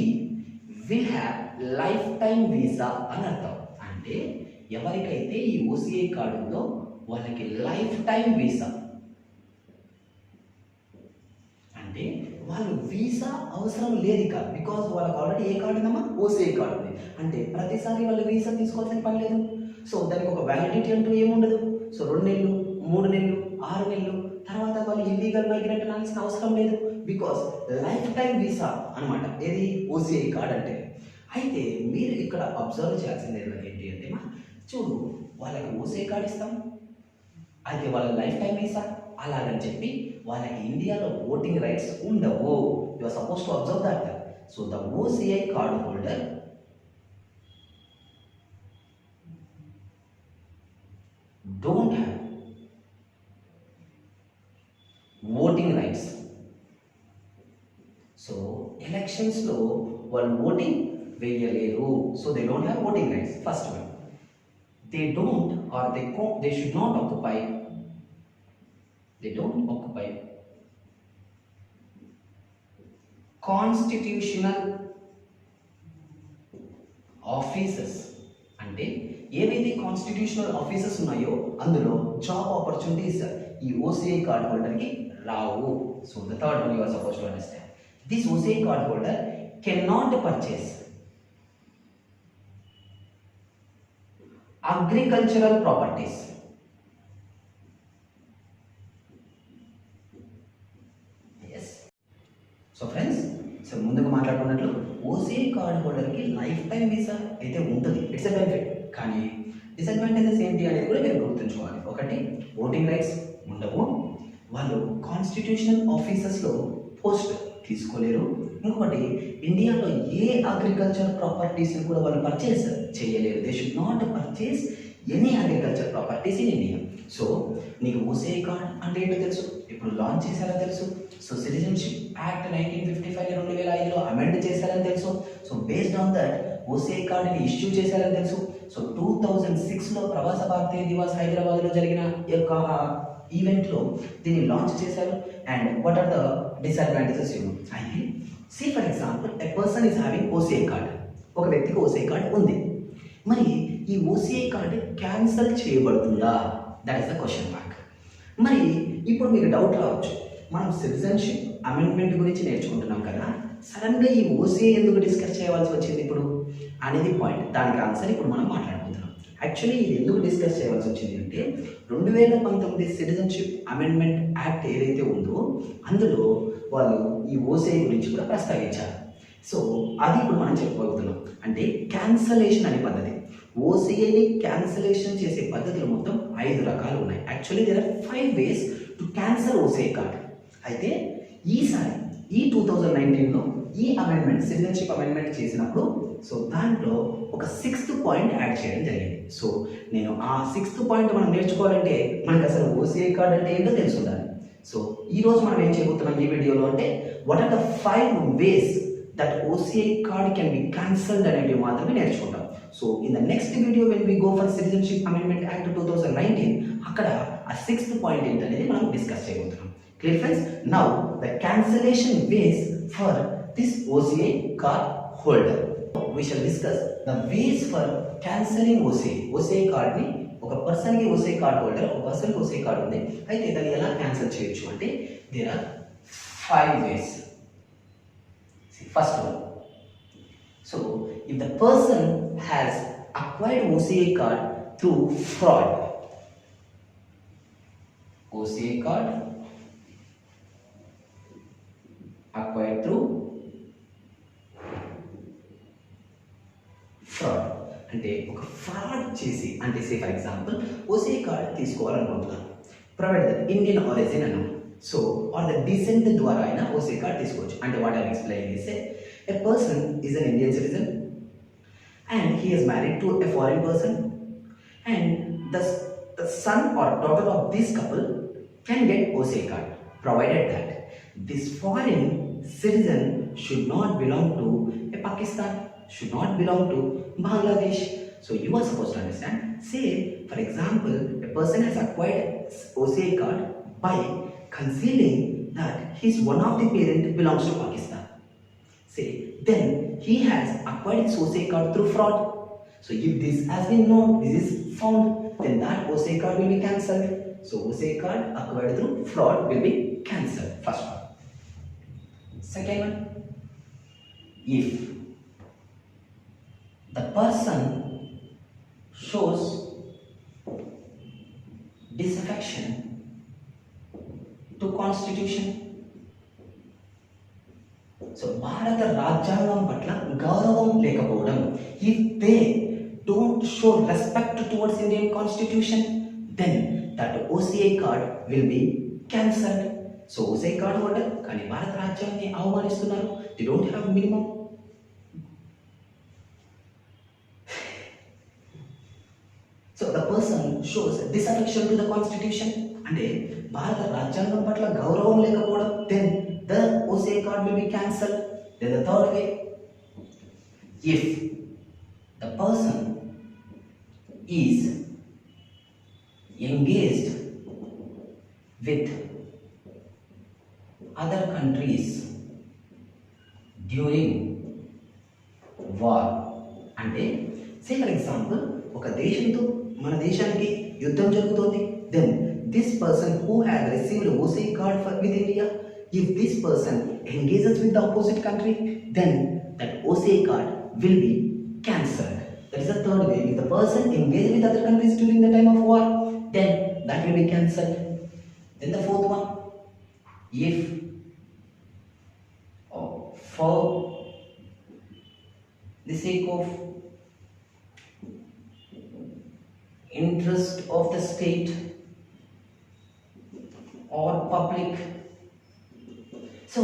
will have life time visa అని అర్థం. అంటే ఎవరికైతే ఈ ఓసిఐ కార్డు ఉందో వాళ్ళకి లైఫ్ టైమ్ వీసా. అంటే వాళ్ళు వీసా అవసరం లేదు కాదు, బికాజ్ వాళ్ళకి ఆల్రెడీ ఏ కార్డు ఉందమ్మా? ఓసిఐ కార్డు ఉంది. అంటే ప్రతిసారి వాళ్ళు వీసా తీసుకోవాల్సిన పని లేదు. సో దానికి ఒక వ్యాలిడిటీ అంటూ ఏముండదు. సో 2 నెలలు, 3 నెలలు, 6 నెలలు తర్వాత వాళ్ళు ఇల్లీగల్ మైగ్రెంట్ అనాల్సిన అవసరం లేదు, బికాజ్ లైఫ్ టైం వీసా అనమాట ఏది ఓసిఐ కార్డ్ అంటే. అయితే మీరు ఇక్కడ అబ్జర్వ్ చేయాల్సింది ఏంటి అంటే, చూడు వాళ్ళకి ఓసిఐ కార్డ్ ఇస్తాం, అయితే వాళ్ళ లైఫ్ టైం వీసా అలాగని చెప్పి వాళ్ళకి ఇండియాలో ఓటింగ్ రైట్స్ ఉండవు. You are suppose to observe that. So the OCI card holder don't have voting rights. So elections లో వాళ్ళు ఓటింగ్ వేయలేరు. సో they don't have voting rights. First one, they don't or they should not occupy, they don't occupy constitutional offices. అంటే ఏవైతే constitutional offices ఉన్నాయో అందులో job opportunities ఈ OCI card హోల్డర్కి రావు. So the third one you are suppose to understand. This OCI card holder can not purchase agricultural properties. Yes. So friends, so ముందుకు మాట్లాడుకున్నట్లు OCI card హోల్డర్కి లైఫ్ టైం వీసా అయితే ఉంటుంది, it's a benefit. కానీ disadvantages ఏంటి అనేది కూడా మీరు గుర్తుంచుకోవాలి. ఒకటి, ఓటింగ్ రైట్స్ ఉండవు, వాళ్ళు కాన్స్టిట్యూషనల్ ఆఫీసెస్లో పోస్ట్ తీసుకోలేరు. ఇంకొకటి, ఇండియాలో ఏ అగ్రికల్చర్ ప్రాపర్టీస్ని కూడా వాళ్ళు పర్చేస్ చేయలేరు. They should not purchase any agriculture properties in India. So నీకు ఓసీఐ కార్డ్ అంటే ఏంటో తెలుసు, ఇప్పుడు లాంచ్ చేశారో తెలుసు. సో సిటిజన్షిప్ యాక్ట్ 1955 2005లో అమెండ్ చేశారని తెలుసు. So based on that OCI కార్డుని ఇష్యూ చేశారని తెలుసు. సో 2006లో ప్రవాస భారతీయ దివాస్ హైదరాబాద్లో జరిగిన యొక్క ఈవెంట్లో దీన్ని లాంచ్ చేశారు. And what are the disadvantages అయితే, see for example a person is having OCI card. ఒక వ్యక్తికి ఓసీఐ కార్డ్ ఉంది. మరి ఈ ఓసీఐ కార్డు క్యాన్సల్ చేయబడుతుందా? That is the question mark. మరి ఇప్పుడు మీకు డౌట్ రావచ్చు, మనం సిటిజన్షిప్ అమెండ్మెంట్ గురించి నేర్చుకుంటున్నాం కదా, సడన్గా ఈ ఓసీఐ ఎందుకు డిస్కస్ చేయవలసి వచ్చింది ఇప్పుడు అనేది పాయింట్. దానికి ఆన్సర్ ఇప్పుడు మనం మాట్లాడుకుంటున్నాం. యాక్చువల్లీ ఇది ఎందుకు డిస్కస్ చేయవలసి వచ్చింది అంటే, 2019 సిటిజన్షిప్ అమెండ్మెంట్ యాక్ట్ ఏదైతే ఉందో అందులో వాళ్ళు ఈ ఓసీఐ గురించి కూడా ప్రస్తావించారు. సో అది ఇప్పుడు మనం చెప్పబోతున్నాం. అంటే క్యాన్సలేషన్ అనే పద్ధతి. ఓసీఐని క్యాన్సలేషన్ చేసే పద్ధతులు మొత్తం 5 రకాలు ఉన్నాయి. Actually there are 5 ways to cancel OCI card. అయితే ఈసారి ఈ 2019లో ఈ అమెండ్మెంట్ సిటిజన్షిప్ అమెండ్మెంట్ చేసినప్పుడు సో దాంట్లో ఒక 6th పాయింట్ యాడ్ చేయడం జరిగింది. సో నేను ఆ 6th పాయింట్ మనం నేర్చుకోవాలంటే మనకు అసలు ఓసీఐ కార్డ్ అంటే ఏంటో తెలిసి ఉండాలి. సో ఈరోజు మనం ఏం చేయబోతున్నాం ఈ వీడియోలో అంటే, what are the 5 ways that OCI card can be cancelled అనేవి మాత్రమే నేర్చుకుంటాం. So in the next video when we go for citizenship amendment act 2019 అక్కడ ఆ 6th పాయింట్ ఏంటనేది మనం డిస్కస్ చేయబోతున్నాం. Clear friends? Now the cancellation ways for this OCI card holder. We shall discuss the ways for cancelling OCI. OCI card ni oka person ki OCI card holder, oka person ki OCI card undi. Aithe dani ela cancel cheyochu ante there are 5 ways. See, first one. So if the person has acquired OCI card through fraud, OCI card acquired through fraud అంటే ఒక fraud చేసి, అంటే say for example OCI card తీసుకోవాలనుకుంటున్నాను, provide the Indian origin అన్నాం. So or the descent ద్వారా అయినా OCI card తీసుకోవచ్చు. అంటే what I explain is a person is an Indian citizen and he is married to a foreign person, and the son or daughter of this couple can get OCI card provided that this foreign citizen should not belong to a Pakistan, should not belong to Bangladesh. So you are supposed to understand. Say for example a person has acquired OCI card by concealing that his one of the parent belongs to Pakistan. Say then he has acquired his OCI card through fraud. So if this has been known, this is found, then that OCI card will be cancelled. So OCI card acquired through fraud will be cancelled. First one. Second one, if the person shows disaffection to constitution, so భారత రాజ్యాంగం పట్ల గౌరవం లేకపోవడం, if they don't show respect towards Indian constitution, then that OCI card will be cancelled. So OCI card holder కానీ భారత రాజ్యాంగాన్ని అవమానిస్తున్నారు, they don't have minimum. So the person shows disaffection to the constitution, అంటే భారత రాజ్యాంగం పట్ల గౌరవం లేకపోవడం, then the OCI card will be cancelled. Then the third way, if the person is engaged with other countries during war, అంటే say for example ఒక దేశంతో మన దేశానికి యుద్ధం జరుగుతోంది, then this person who has received OCI card with India, if this person engages with the opposite country, then that OCI card will be cancelled. That is the third way. If the person engages with other countries during the time of war, then that will be cancelled. Then the fourth one, if for the sake of interest of the state or public. So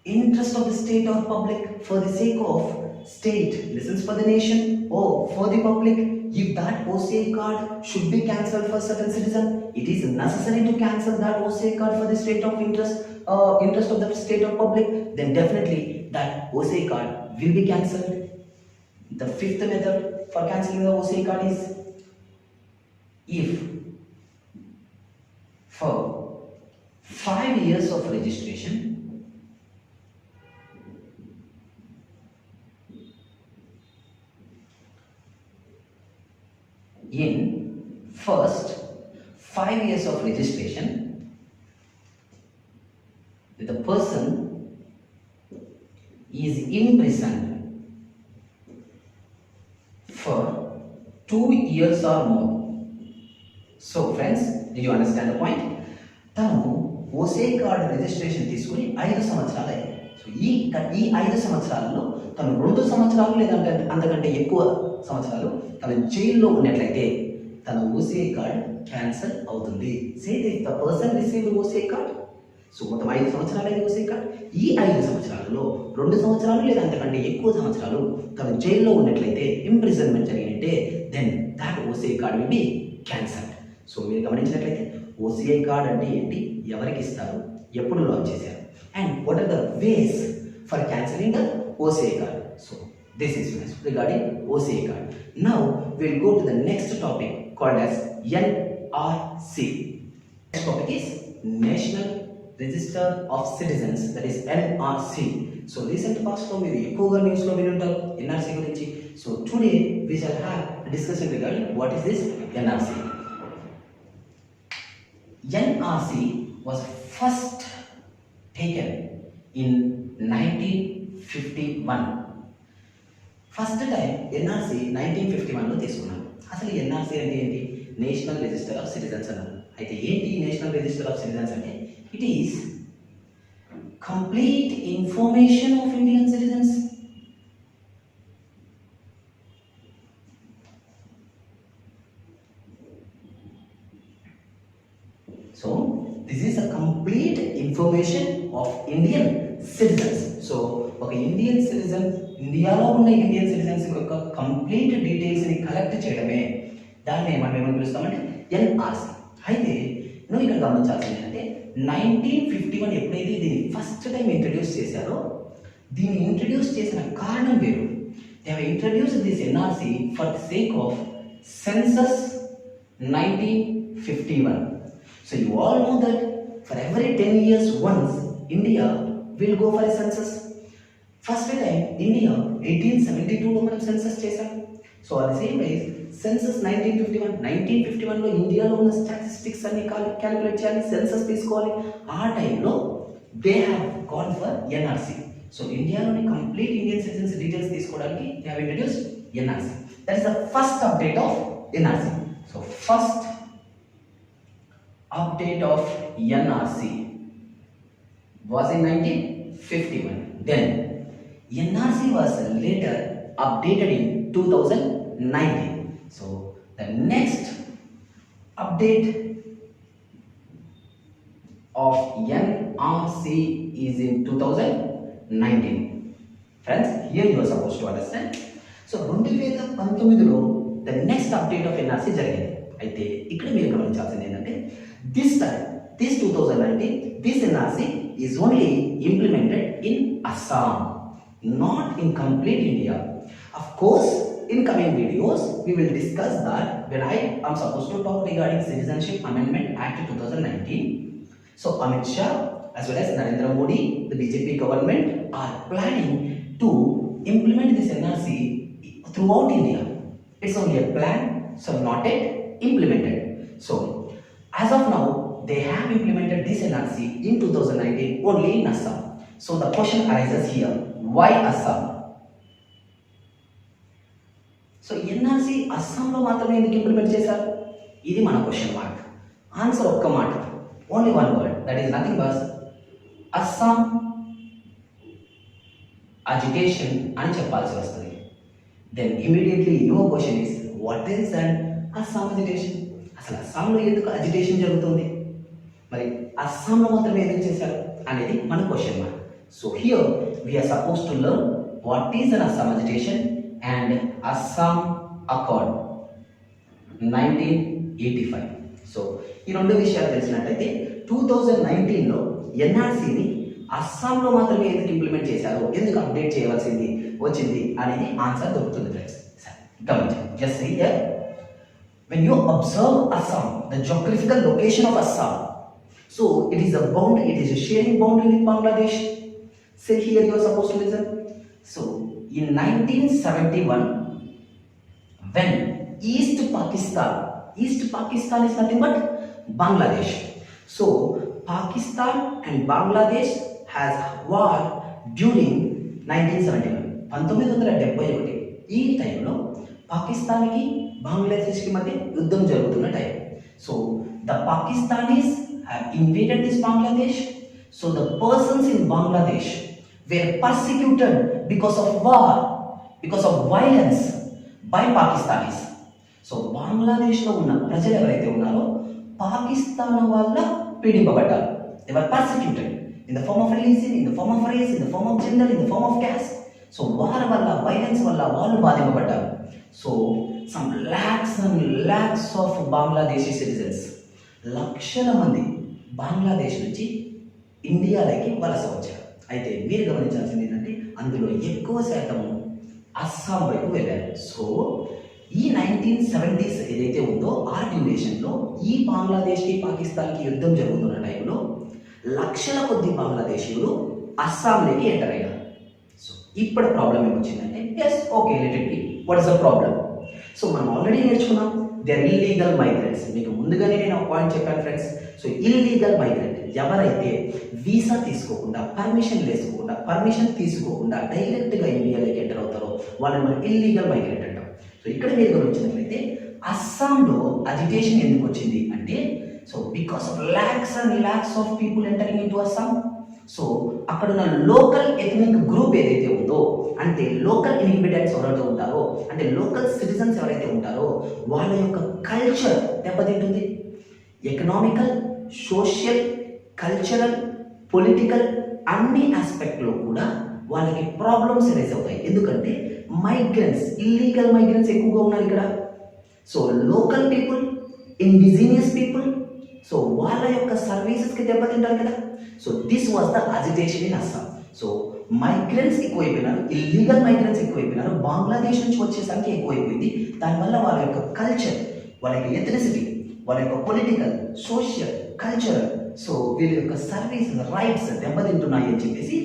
interest of the state or public, for the sake of state, listens for the nation, or for the public, if that OCI card should be cancelled for certain citizen, it is necessary to cancel that OCI card for the state of interest, interest of the state or public, then definitely that OCI card will be cancelled. The fifth method for cancelling the OCI card is, if for 5 years of registration, in first 5 years of registration, the person is imprisoned for 2 years or more. So friends, do you understand the point? తను ఓసే card registration తీసుకుని 5 సంవత్సరాలు అయ్యాయి. So ఈ 5 సంవత్సరాలలో తను 2 సంవత్సరాలు లేదంటే అంతకంటే ఎక్కువ సంవత్సరాలు తను జైల్లో ఉన్నట్లయితే తన ఓసే కార్డ్ క్యాన్సల్ అవుతుంది. Say if the person received ఓసే కార్డ్, సో మొత్తం 5 సంవత్సరాలు అయింది ఓసే కార్డ్. ఈ 5 సంవత్సరాలలో 2 సంవత్సరాలు లేదా అంతకంటే ఎక్కువ సంవత్సరాలు తను జైల్లో ఉన్నట్లయితే, ఇంప్రిజన్మెంట్ జరిగినట్టే, దెన్ దాట్ ఓసే card will be cancelled. So మీరు గమనించినట్లయితే ఓసీఐ కార్డ్ అంటే ఏంటి, ఎవరికి ఇస్తారు, ఎప్పుడు లాంచ్ చేశారు, and what are the ways for cancelling the OCI card. So this is regarding OCI card. Now will go to the next topic called as NRC. Next topic is National Register of Citizens, that is NRC. So recent పాస్ట్లో మీరు ఎక్కువగా న్యూస్లో వినుంటారు NRC గురించి. So today we shall have discussion regarding what is this NRC. NRC was first taken in 1951. First time NRC 1951లో తీసుకున్నాను. అసలు NRC అంటే ఏంటి? నేషనల్ రిజిస్టర్ ఆఫ్ సిటిజన్స్ అన్నారు. అయితే ఏంటి నేషనల్ రిజిస్టర్ ఆఫ్ సిటిజన్స్ అంటే? It is complete information of Indian citizens. So this is a complete information of Indian citizens. So ఒక Indian citizen, ఇండియాలో ఉన్న ఇండియన్ సిటిజన్స్ యొక్క కంప్లీట్ డీటెయిల్స్ని కలెక్ట్ చేయడమే దాన్ని మనం ఏమని పిలుస్తామంటే ఎన్ఆర్సీ. అయితే నువ్వు ఇక్కడ గమనించాల్సింది ఏంటంటే 1951 ఎప్పుడైతే దీన్ని ఫస్ట్ టైం ఇంట్రడ్యూస్ చేశారో, దీన్ని ఇంట్రడ్యూస్ చేసిన కారణం వేరు. They have introduced this NRC for the sake of census 1951. So you all know that for every 10 years once India will go for a census. First time India 1872 లో మనం census చేసాం. So అది same wise census 1951 లో ఇండియాలో ఉన్న statistics అన్ని calculate చేయాలి, census తీసుకోవాలి. ఆ టైంలో they have gone for NRC. So ఇండియాలోని కంప్లీట్ ఇండియన్ సిటిజన్స్ డీటెయిల్స్ తీసుకోవడానికి they have introduced NRC. That is the first update of NRC. So first update of NRC was in 1951. Then NRC was later updated in 2019. So the next update of NRC is in 2019. Friends, here you are supposed to understand. So 2019లో the next update of NRC జరిగింది. అయితే ఇక్కడ మీరు గమనించాల్సింది ఏంటంటే this time, this 2019, this NRC is only implemented in Assam, not in complete India. Of course, in coming videos, we will discuss that when I am supposed to talk regarding Citizenship Amendment Act 2019. So Amit Shah as well as Narendra Modi, the BJP government are planning to implement this NRC throughout India. It's only a plan, so not yet implemented. So as of now, they have implemented this NRC in 2019 only in Assam. So the question arises here, why Assam? So NRC అస్సాంలో మాత్రమే ఎందుకు implement చేశారు? ఇది మన question mark. Answer ఒక్క మాట, only one word, that is nothing but Assam agitation అని చెప్పాల్సి వస్తుంది. Then immediately your question is, what is and Assam agitation? అసలు అస్సాంలో ఎందుకు అజిటేషన్ జరుగుతుంది, మరి అస్సాంలో మాత్రమే ఎందుకు చేశారు అనేది మన question mark. So here we are supposed to learn what is an Assam agitation and Assam Accord 1985. So ఈ రెండు విషయాలు తెలిసినట్టయితే 2019లో ఎన్ఆర్సీని అస్సాంలో మాత్రమే ఎందుకు ఇంప్లిమెంట్ చేశారు, ఎందుకు అప్డేట్ చేయవలసింది వచ్చింది అనేది ఆన్సర్ దొరుకుతుంది ఫ్రెండ్స్. గమనించండి. Just see here, when you observe Assam, the geographical location of Assam, so it is a boundary, it is a sharing boundary with Bangladesh. Say here you are supposed to listen. So in 1971, when East Pakistan is nothing but Bangladesh. So Pakistan and Bangladesh has war during 1971. 1971 ఈ టైంలో పాకిస్తాన్కి బంగ్లాదేశ్కి మధ్య యుద్ధం జరుగుతున్న time. So the Pakistanis have invaded this Bangladesh. So the persons in Bangladesh were persecuted because of war, because of violence by Pakistanis. So బంగ్లాదేశ్లో ఉన్న ప్రజలు ఎవరైతే ఉన్నారో పాకిస్తాన్ వల్ల పీడింపబడ్డారు. They were persecuted in the form of religion, in the form of race, in the form of gender, in the form of caste. So వారి వల్ల, violence వల్ల వాళ్ళు బాధింపబడ్డారు. So some lakhs and lakhs of Bangladeshi citizens, లక్షల మంది బంగ్లాదేశ్ నుంచి ఇండియాలోకి వలస వచ్చారు. అయితే మీరు గమనించాల్సింది ఏంటంటే అందులో ఎక్కువ శాతము అస్సాం వైపు వెళ్ళారు. సో ఈ 1970s ఏదైతే ఉందో ఆ డ్యూరేషన్లో ఈ బంగ్లాదేశ్కి పాకిస్తాన్కి యుద్ధం జరుగుతున్న టైంలో లక్షల కొద్ది బంగ్లాదేశీయులు అస్సాంలోకి ఎంటర్ అయ్యారు. సో ఇప్పుడు ప్రాబ్లం ఏమొచ్చిందంటే, yes okay let it be, what is the problem? So మనం ఆల్రెడీ నేర్చుకున్నాం, దే ఆర్ ఇల్లీగల్ మైగ్రెంట్స్. మీకు ముందుగానే నేను ఒక పాయింట్ చెప్పాను ఫ్రెండ్స్. సో ఇల్లీగల్ మైగ్రెంట్ ఎవరైతే వీసా తీసుకోకుండా, పర్మిషన్ తీసుకోకుండా డైరెక్ట్గా ఇండియాలోకి ఎంటర్ అవుతారో వాళ్ళని మనం ఇల్లీగల్ మైగ్రెంట్ అంటాం. సో ఇక్కడ మీరు గమనించినట్లయితే అస్సాంలో అజిటేషన్ ఎందుకు వచ్చింది అంటే, so because of lakhs and lakhs of people entering in to Assam. So అక్కడ ఉన్న లోకల్ ఎథనిక్ గ్రూప్ ఏదైతే ఉందో, అంటే లోకల్ ఇన్హిబిటెంట్స్ ఎవరైతే ఉంటారో, అంటే లోకల్ సిటిజన్స్ ఎవరైతే ఉంటారో వాళ్ళ యొక్క కల్చర్ దెబ్బతింటుంది. ఎకనామికల్, సోషల్, కల్చరల్, పొలిటికల్ అన్ని ఆస్పెక్ట్లో కూడా వాళ్ళకి ప్రాబ్లమ్స్ రైజ్ అవుతాయి. ఎందుకంటే మైగ్రెంట్స్, ఇల్లీగల్ మైగ్రెంట్స్ ఎక్కువగా ఉన్నారు ఇక్కడ. So local people, indigenous people, so వాళ్ళ యొక్క సర్వీసెస్కి దెబ్బతింటారు కదా. So this was the agitation in Assam. So migrants ఎక్కువైపోయినారు, ఇల్లీగల్ మైగ్రెంట్స్ ఎక్కువైపోయినారు, బంగ్లాదేశ్ నుంచి వచ్చే సంఖ్య ఎక్కువైపోయింది. దానివల్ల వాళ్ళ యొక్క కల్చర్, వాళ్ళ యొక్క ఎథనిసిటీ, వాళ్ళ యొక్క పొలిటికల్, సోషల్, కల్చరల్, సో వీళ్ళ యొక్క సర్వీస్ రైట్స్ దెబ్బతింటున్నాయి అని చెప్పేసి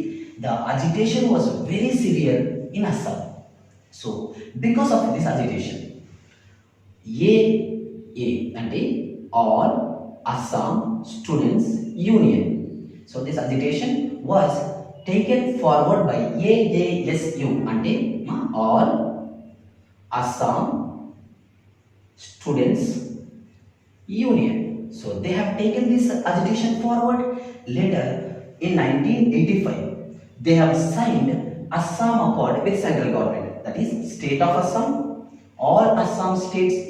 the agitation was very severe in Assam. So because of this agitation a అంటే all Assam Students Union. So this agitation was taken forward by AASU, ante all Assam Students Union. So they have taken this agitation forward. Later in 1985 they have signed Assam Accord with central government, that is state of Assam, all Assam Students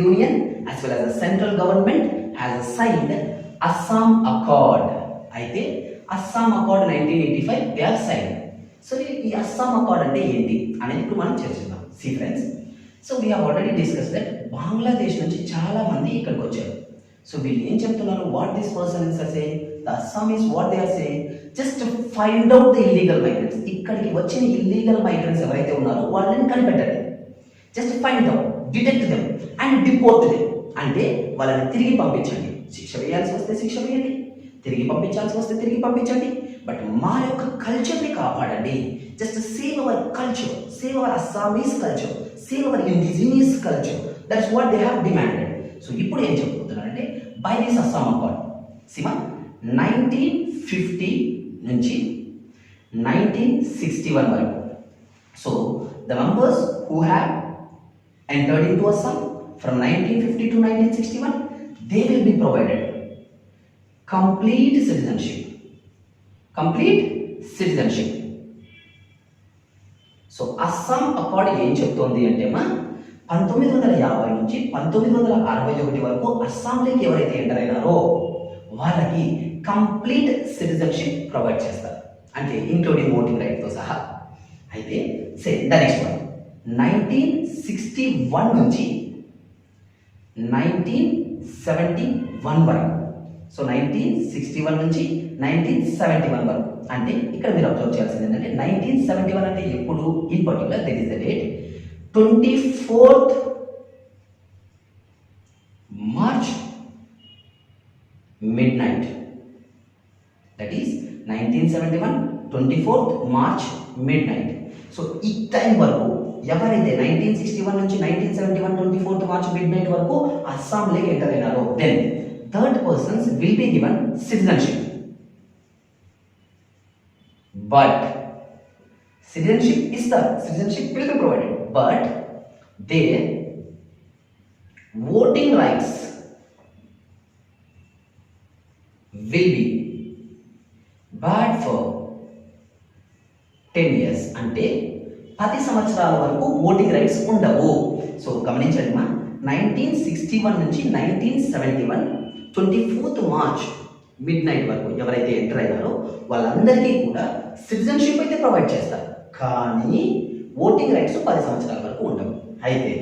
Union as well as the central government has signed Assam Accord. అయితే Assam Accord 1985 they have signed. So ఈ Assam Accord అంటే ఏంటి అనేది ఇప్పుడు మనం చర్చిద్దాం. See friends, so we have already discussed that Bangladesh నుంచి చాలా మంది ఇక్కడికి వచ్చారు. సో వీళ్ళు ఏం చెప్తున్నారు, what this person is saying, the Assamese what they are saying, just find out the illegal migrants. ఇక్కడికి వచ్చిన ఇల్లీగల్ మైగ్రెంట్స్ ఎవరైతే ఉన్నారో వాళ్ళని కనిపెట్టండి. Just find out, detect them and deport them. అంటే వాళ్ళని తిరిగి పంపించండి. శిక్ష వేయాల్సి వస్తే శిక్ష వేయండి, తిరిగి పంపించాల్సి వస్తే తిరిగి పంపించండి. బట్ మా యొక్క కల్చర్ని కాపాడండి. Just save our culture, save hour Assamese culture, save hour indigenous culture. That is what they have demanded. So ఇప్పుడు ఏం చెప్పుకుంటున్నారంటే, బై దిస్ అస్సాం అకార్డ్ సిమా 1950 నుంచి 1961 వరకు. So the members who have entered into Assam from 1950 to 1961, they will be provided complete citizenship. So Assam accord ఏం చెప్తోంది అంటే 1950 నుంచి 1961 వరకు అస్సాంలోకి ఎవరైతే ఎంటర్ అయినారో వాళ్ళకి కంప్లీట్ సిటిజన్షిప్ ప్రొవైడ్ చేస్తారు, అంటే ఇంక్లూడింగ్ ఓటింగ్ రైట్తో సహా. అయితే ద నెక్స్ట్ వన్ 1961 నుంచి 1971 వరకు. సో 1961 నుంచి 1971 వరకు అంటే ఇక్కడ మీరు అబ్జర్వ్ చేయాల్సింది ఏంటంటే 1971 అంటే ఎప్పుడు, in particular that is the date 24th March midnight. That is 1971 24th March midnight. So ఈ టైం వరకు ఎవరైతే 1961 నుంచి 1971 24th March midnight వరకు అస్సాంలోకి ఎంటర్ అయినారో then third persons will be given citizenship. But citizenship will be provided, but their voting rights will be barred for 10 years. అంటే 10 సంవత్సరాల వరకు ఓటింగ్ రైట్స్ ఉండవు. సో గమనించండి మా 1961 నుంచి 1971 24th March మిడ్ నైట్ వరకు ఎవరైతే ఎంటర్ అయినారో వాళ్ళందరికీ కూడా సిటిజన్షిప్ అయితే ప్రొవైడ్ చేస్తారు, కానీ ఓటింగ్ రైట్స్ 10 సంవత్సరాల వరకు ఉండవు. అయితే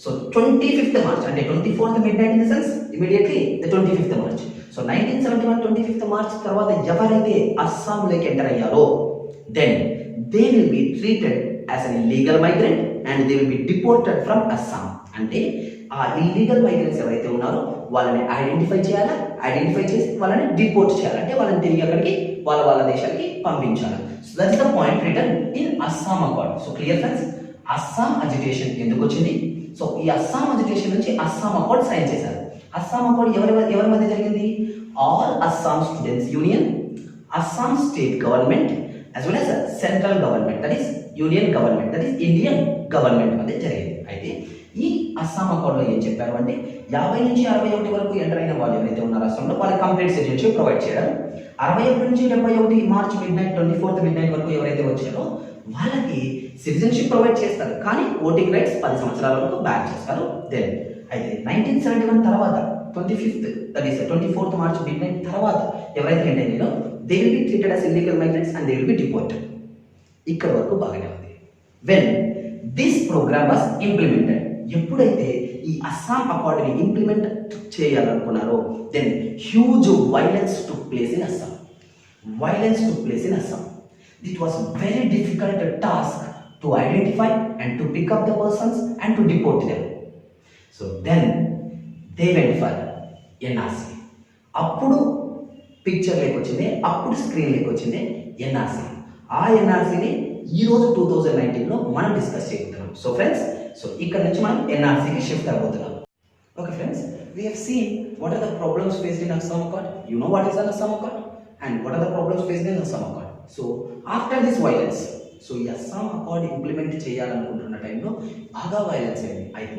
సో 25th March అంటే 24th midnight in the sense immediately the 25th March. So 1971 25th March తర్వాత ఎవరైతే అస్సాంలోకి ఎంటర్ అయ్యారో then they will be treated as an illegal migrant and they will be deported from Assam. అంటే ఆ illegal migrants ఎవరైతే ఉన్నారో వాళ్ళని identify చేయాలా, ఐడెంటిఫై చేసి వాళ్ళని డిపోర్ట్ చేయాలి, అంటే వాళ్ళని తిరిగి అక్కడికి వాళ్ళ దేశాలకి పంపించాలి. So that is the point return in Assam accord. So clear friends, Assam agitation ఎందుకు వచ్చింది? సో ఈ అస్సాం అజిటేషన్ నుంచి అస్సాం అకార్డ్ సైన్ చేశారు. అస్సాం అకార్డ్ ఎవరి మధ్య జరిగింది? All Assam students union, Assam state government as well as central government, that is union government, that is Indian government మధ్య జరిగింది. అయితే ఈ అస్సాం అకార్డ్లో ఏం చెప్పారు అంటే 50 నుంచి 61 వరకు ఎంటర్ అయిన వాళ్ళు ఎవరైతే ఉన్నారో అస్సాంలో వాళ్ళకి కంప్లీట్ సిటిజన్షిప్ ప్రొవైడ్ చేయడం, 61 నుంచి 71 March mid night 24th mid night వరకు ఎవరైతే వచ్చారో వాళ్ళకి సిటిజన్షిప్ ప్రొవైడ్ చేస్తారు, కానీ ఓటింగ్ రైట్స్ 10 సంవత్సరాల వరకు బ్యాక్ చేస్తారు. దెన్ అయితే 1971 తర్వాత 25th that is 24th March midnight తర్వాత ఎవరైతే ఎంటర్ అయినారో they will be treated as illegal migrants and they will be deported. ఇక్కడ వరకు బాగానే ఉంది. When this programme was implemented, ఎప్పుడైతే ఈ అస్సాం అకార్డ్ని ఇంప్లిమెంట్ చేయాలనుకున్నారో then huge violence took place in Assam. It was very difficult task to identify and to pick up the persons and to deport them. So then they went for NRC. అప్పుడు picture లేకొచ్చింది, అప్పుడు screen లేకొచ్చింది NRC. ఆ ఎన్ఆర్సీని ఈరోజు 2019లో మనం discuss చేయబోతున్నాం. So friends, so ఇక్కడ నుంచి మనం ఎన్ఆర్సీకి shift అయిపోతున్నాం. Okay friends, we have seen what are the problems faced in Assam Accord. You know what is an Assam Accord and what are the problems faced in Assam Accord. So after this violence, so ఈ Assam accord implement చేయాలనుకుంటున్న టైంలో బాగా violence అయింది. అయితే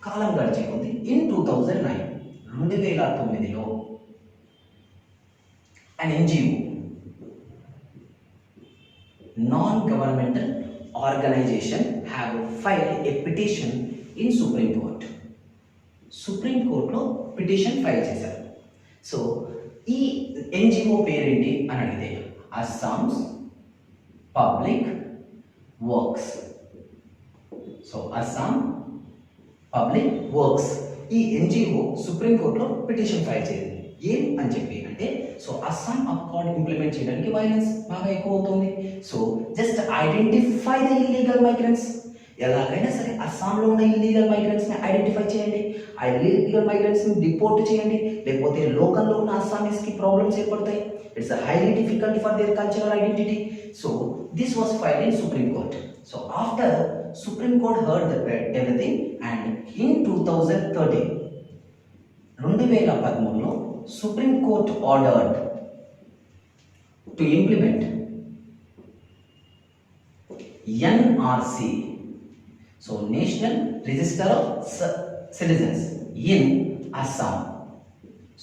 కాలం గడిచే ఉంది. In 2009లో an NGO, non-governmental organization, have filed a petition in Supreme Court. Supreme కోర్టులో పిటిషన్ ఫైల్ చేశారు. సో ఈ ఎన్జిఓ పేరేంటి అని అడిగితే Assam's Public Works. So Assam Public Works ఈ ఎన్జిఓ సుప్రీం కోర్టులో పిటిషన్ ఫైల్ చేసింది. ఏం అని చెప్పి అంటే సో అస్సాం అకార్డ్ ఇంప్లిమెంట్ చేయడానికి వైలెన్స్ బాగా ఎక్కువ అవుతుంది. So just identify the illegal migrants. ఎలాగైనా సరే అస్సాంలో ఉన్న ఇల్లీగల్ మైగ్రెంట్స్ని ఐడెంటిఫై చేయండి, ఆ ఇల్లీగల్ మైగ్రెంట్స్ని డిపోర్ట్ చేయండి, లేకపోతే లోకల్లో ఉన్న అస్సామీస్కి ప్రాబ్లమ్స్ ఏర్పడతాయి. It's highly difficult for their cultural identity. So this was filed in Supreme Court. So after Supreme Court heard the everything and in 2013లో Supreme Court ordered to implement NRC, so National Register of Citizens in Assam.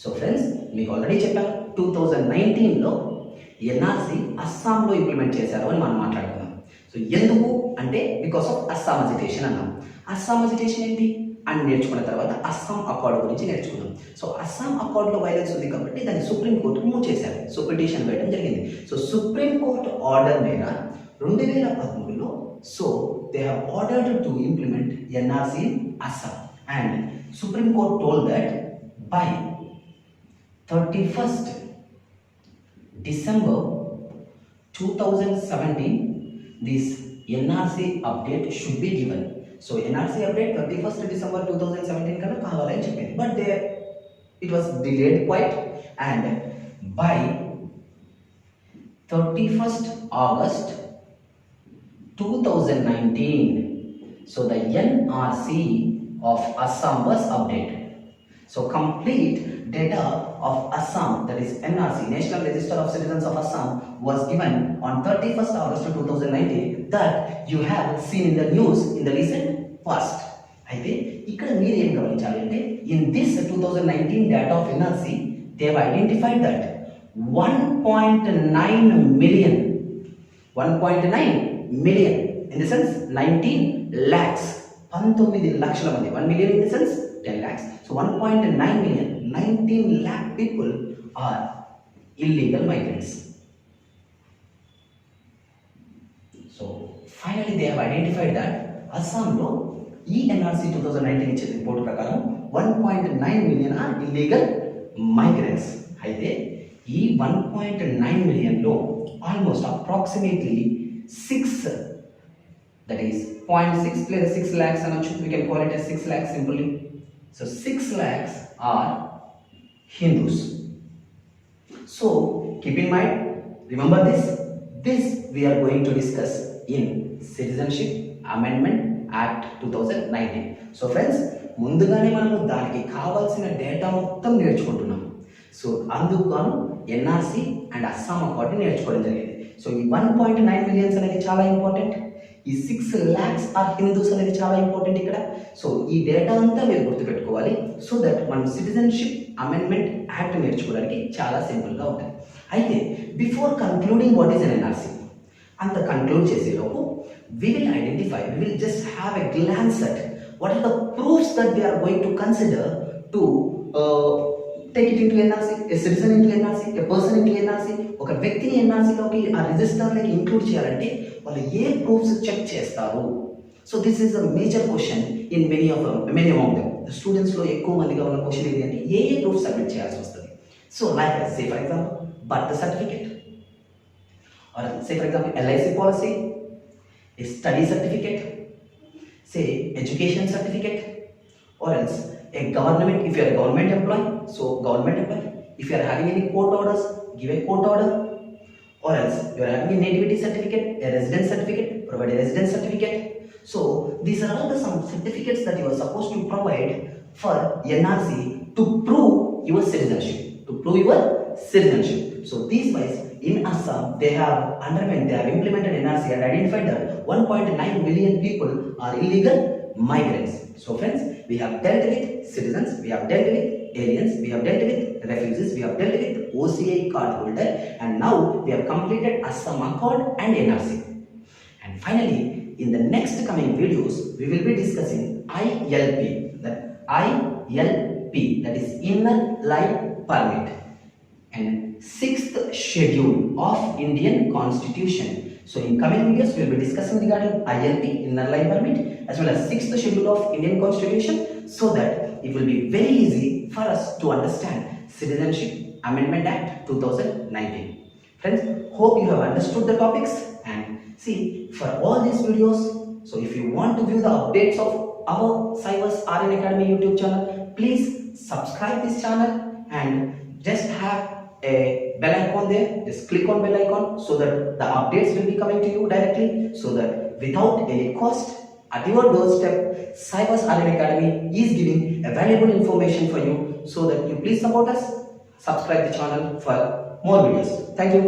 So friends, మీకు ఆల్రెడీ చెప్పాను 2019లో NRC అస్సాంలో implement చేశారు అని మనం మాట్లాడుకున్నాం. సో ఎందుకు అంటే బికాస్ ఆఫ్ అస్సాం అజిటేషన్ అన్నాం. అస్సాం అజిటేషన్ ఏంటి? అని నేర్చుకున్న తర్వాత అస్సాం అకార్డ్ గురించి నేర్చుకున్నాం. సో అస్సాం అకార్డ్లో వైలెన్స్ ఉంది కాబట్టి దాన్ని సుప్రీంకోర్టుకు మూవ్ చేశారు. సో పిటిషన్ వేయడం జరిగింది. సో సుప్రీంకోర్టు ఆర్డర్ మీద 2013లో so they have ordered to implement NRC in Assam and Supreme Court told that by 31st December 2017 this NRC update should be given. So NRC update 31st December 2017 kada kavalani cheppindi, but it was delayed quite, and by 31st August 2019 so the NRC of Assam was updated. So complete data of Assam, that is NRC, National Register of Citizens of Assam, was given on 31st August 2019 that you have seen in the news in the recent past. అయితే ఇక్కడ మీరు ఏం గమనించాలి అంటే in this 2019 data of NRC they have identified that 1.9 million in the sense 19 lakhs 19 లక్షల మంది, 1 million in the sense 10 lakhs. So 1.9 million, 19 lakh people are illegal migrants. So finally they have identified that Assamలో ఈ NRC 2019 ఇచ్చే report ప్రకారం 1.9 million are illegal migrants. అయితే ఈ 1.9 millionలో almost approximately 6, that is 0.6 plus 6 lakhs anochu, we can call it as 6 lakhs simply. So 6 lakhs are Hindus. So keep in mind, remember this we are going to discuss in Citizenship Amendment Act 2019. So friends, ముందుగానే మనము దానికి కావాల్సిన data మొత్తం నేర్చుకుంటున్నాం. So అందుకు గాను NRC and Assam accord నేర్చుకోవడం జరిగింది. సో ఈ 1.9 మిలియన్స్ అనేది చాలా ఇంపార్టెంట్. ఈ 6 lakhs ఆర్ హిందూస్ అనేది చాలా ఇంపార్టెంట్ ఇక్కడ. సో ఈ డేటా అంతా మీరు గుర్తుపెట్టుకోవాలి సో దట్ మనం సిటిజన్షిప్ అమెండ్మెంట్ యాక్ట్ నేర్చుకోవడానికి చాలా సింపుల్గా ఉంటుంది. అయితే before concluding what is an NRC, అంత conclude చేసేలోపు we will just have a glance at what are the proofs that they are going to consider to take it into NRC, a citizen into NRC, a person into NRC. ఒక వ్యక్తిని ఎన్ఆర్సీలోకి ఆ రిజిస్టర్లోకి include చేయాలంటే వాళ్ళు ఏ proofs check చేస్తారు? So this is a major question in many among them. స్టూడెంట్స్లో ఎక్కువ మందిగా ఉన్న క్వశ్చన్ ఏంటి అంటే ఏ ప్రూఫ్ సబ్మిట్ చేయాల్సి వస్తుంది. So like say for example birth certificate, or say for example LIC policy, a study certificate, say education certificate, or else a government, if you are a government employee, so government employee, if you are having any court orders, give a court order, or else you are having a nativity certificate, a residence certificate, provide a residence certificate. So these are all some certificates that you are supposed to provide for NRC to prove your citizenship, So these wise in Assam they have implemented NRC and identified that 1.9 million people are illegal migrants. So friends, we have dealt with citizens, we have dealt with aliens, we have dealt with refugees, we have dealt with OCI card holder, and now we have completed Assam Accord and NRC. And finally, in the next coming videos, we will be discussing ILP, that is Inner Life Permit, and 6th schedule of Indian Constitution. So in coming videos we will be discussing regarding ILP, Inner Life Permit, as well as 6th schedule of Indian Constitution, so that it will be very easy for us to understand Citizenship Amendment Act 2019. Friends, hope you have understood the topics, and see for all these videos, so if you want to view the updates of our Cybers RN Academy YouTube channel, please subscribe this channel and just have a bell icon there. Just click on bell icon so that the updates will be coming to you directly, so that without any cost at your doorstep Cybers RN Academy is giving a valuable information for you. So that you please support us, subscribe the channel for more videos. Thank you.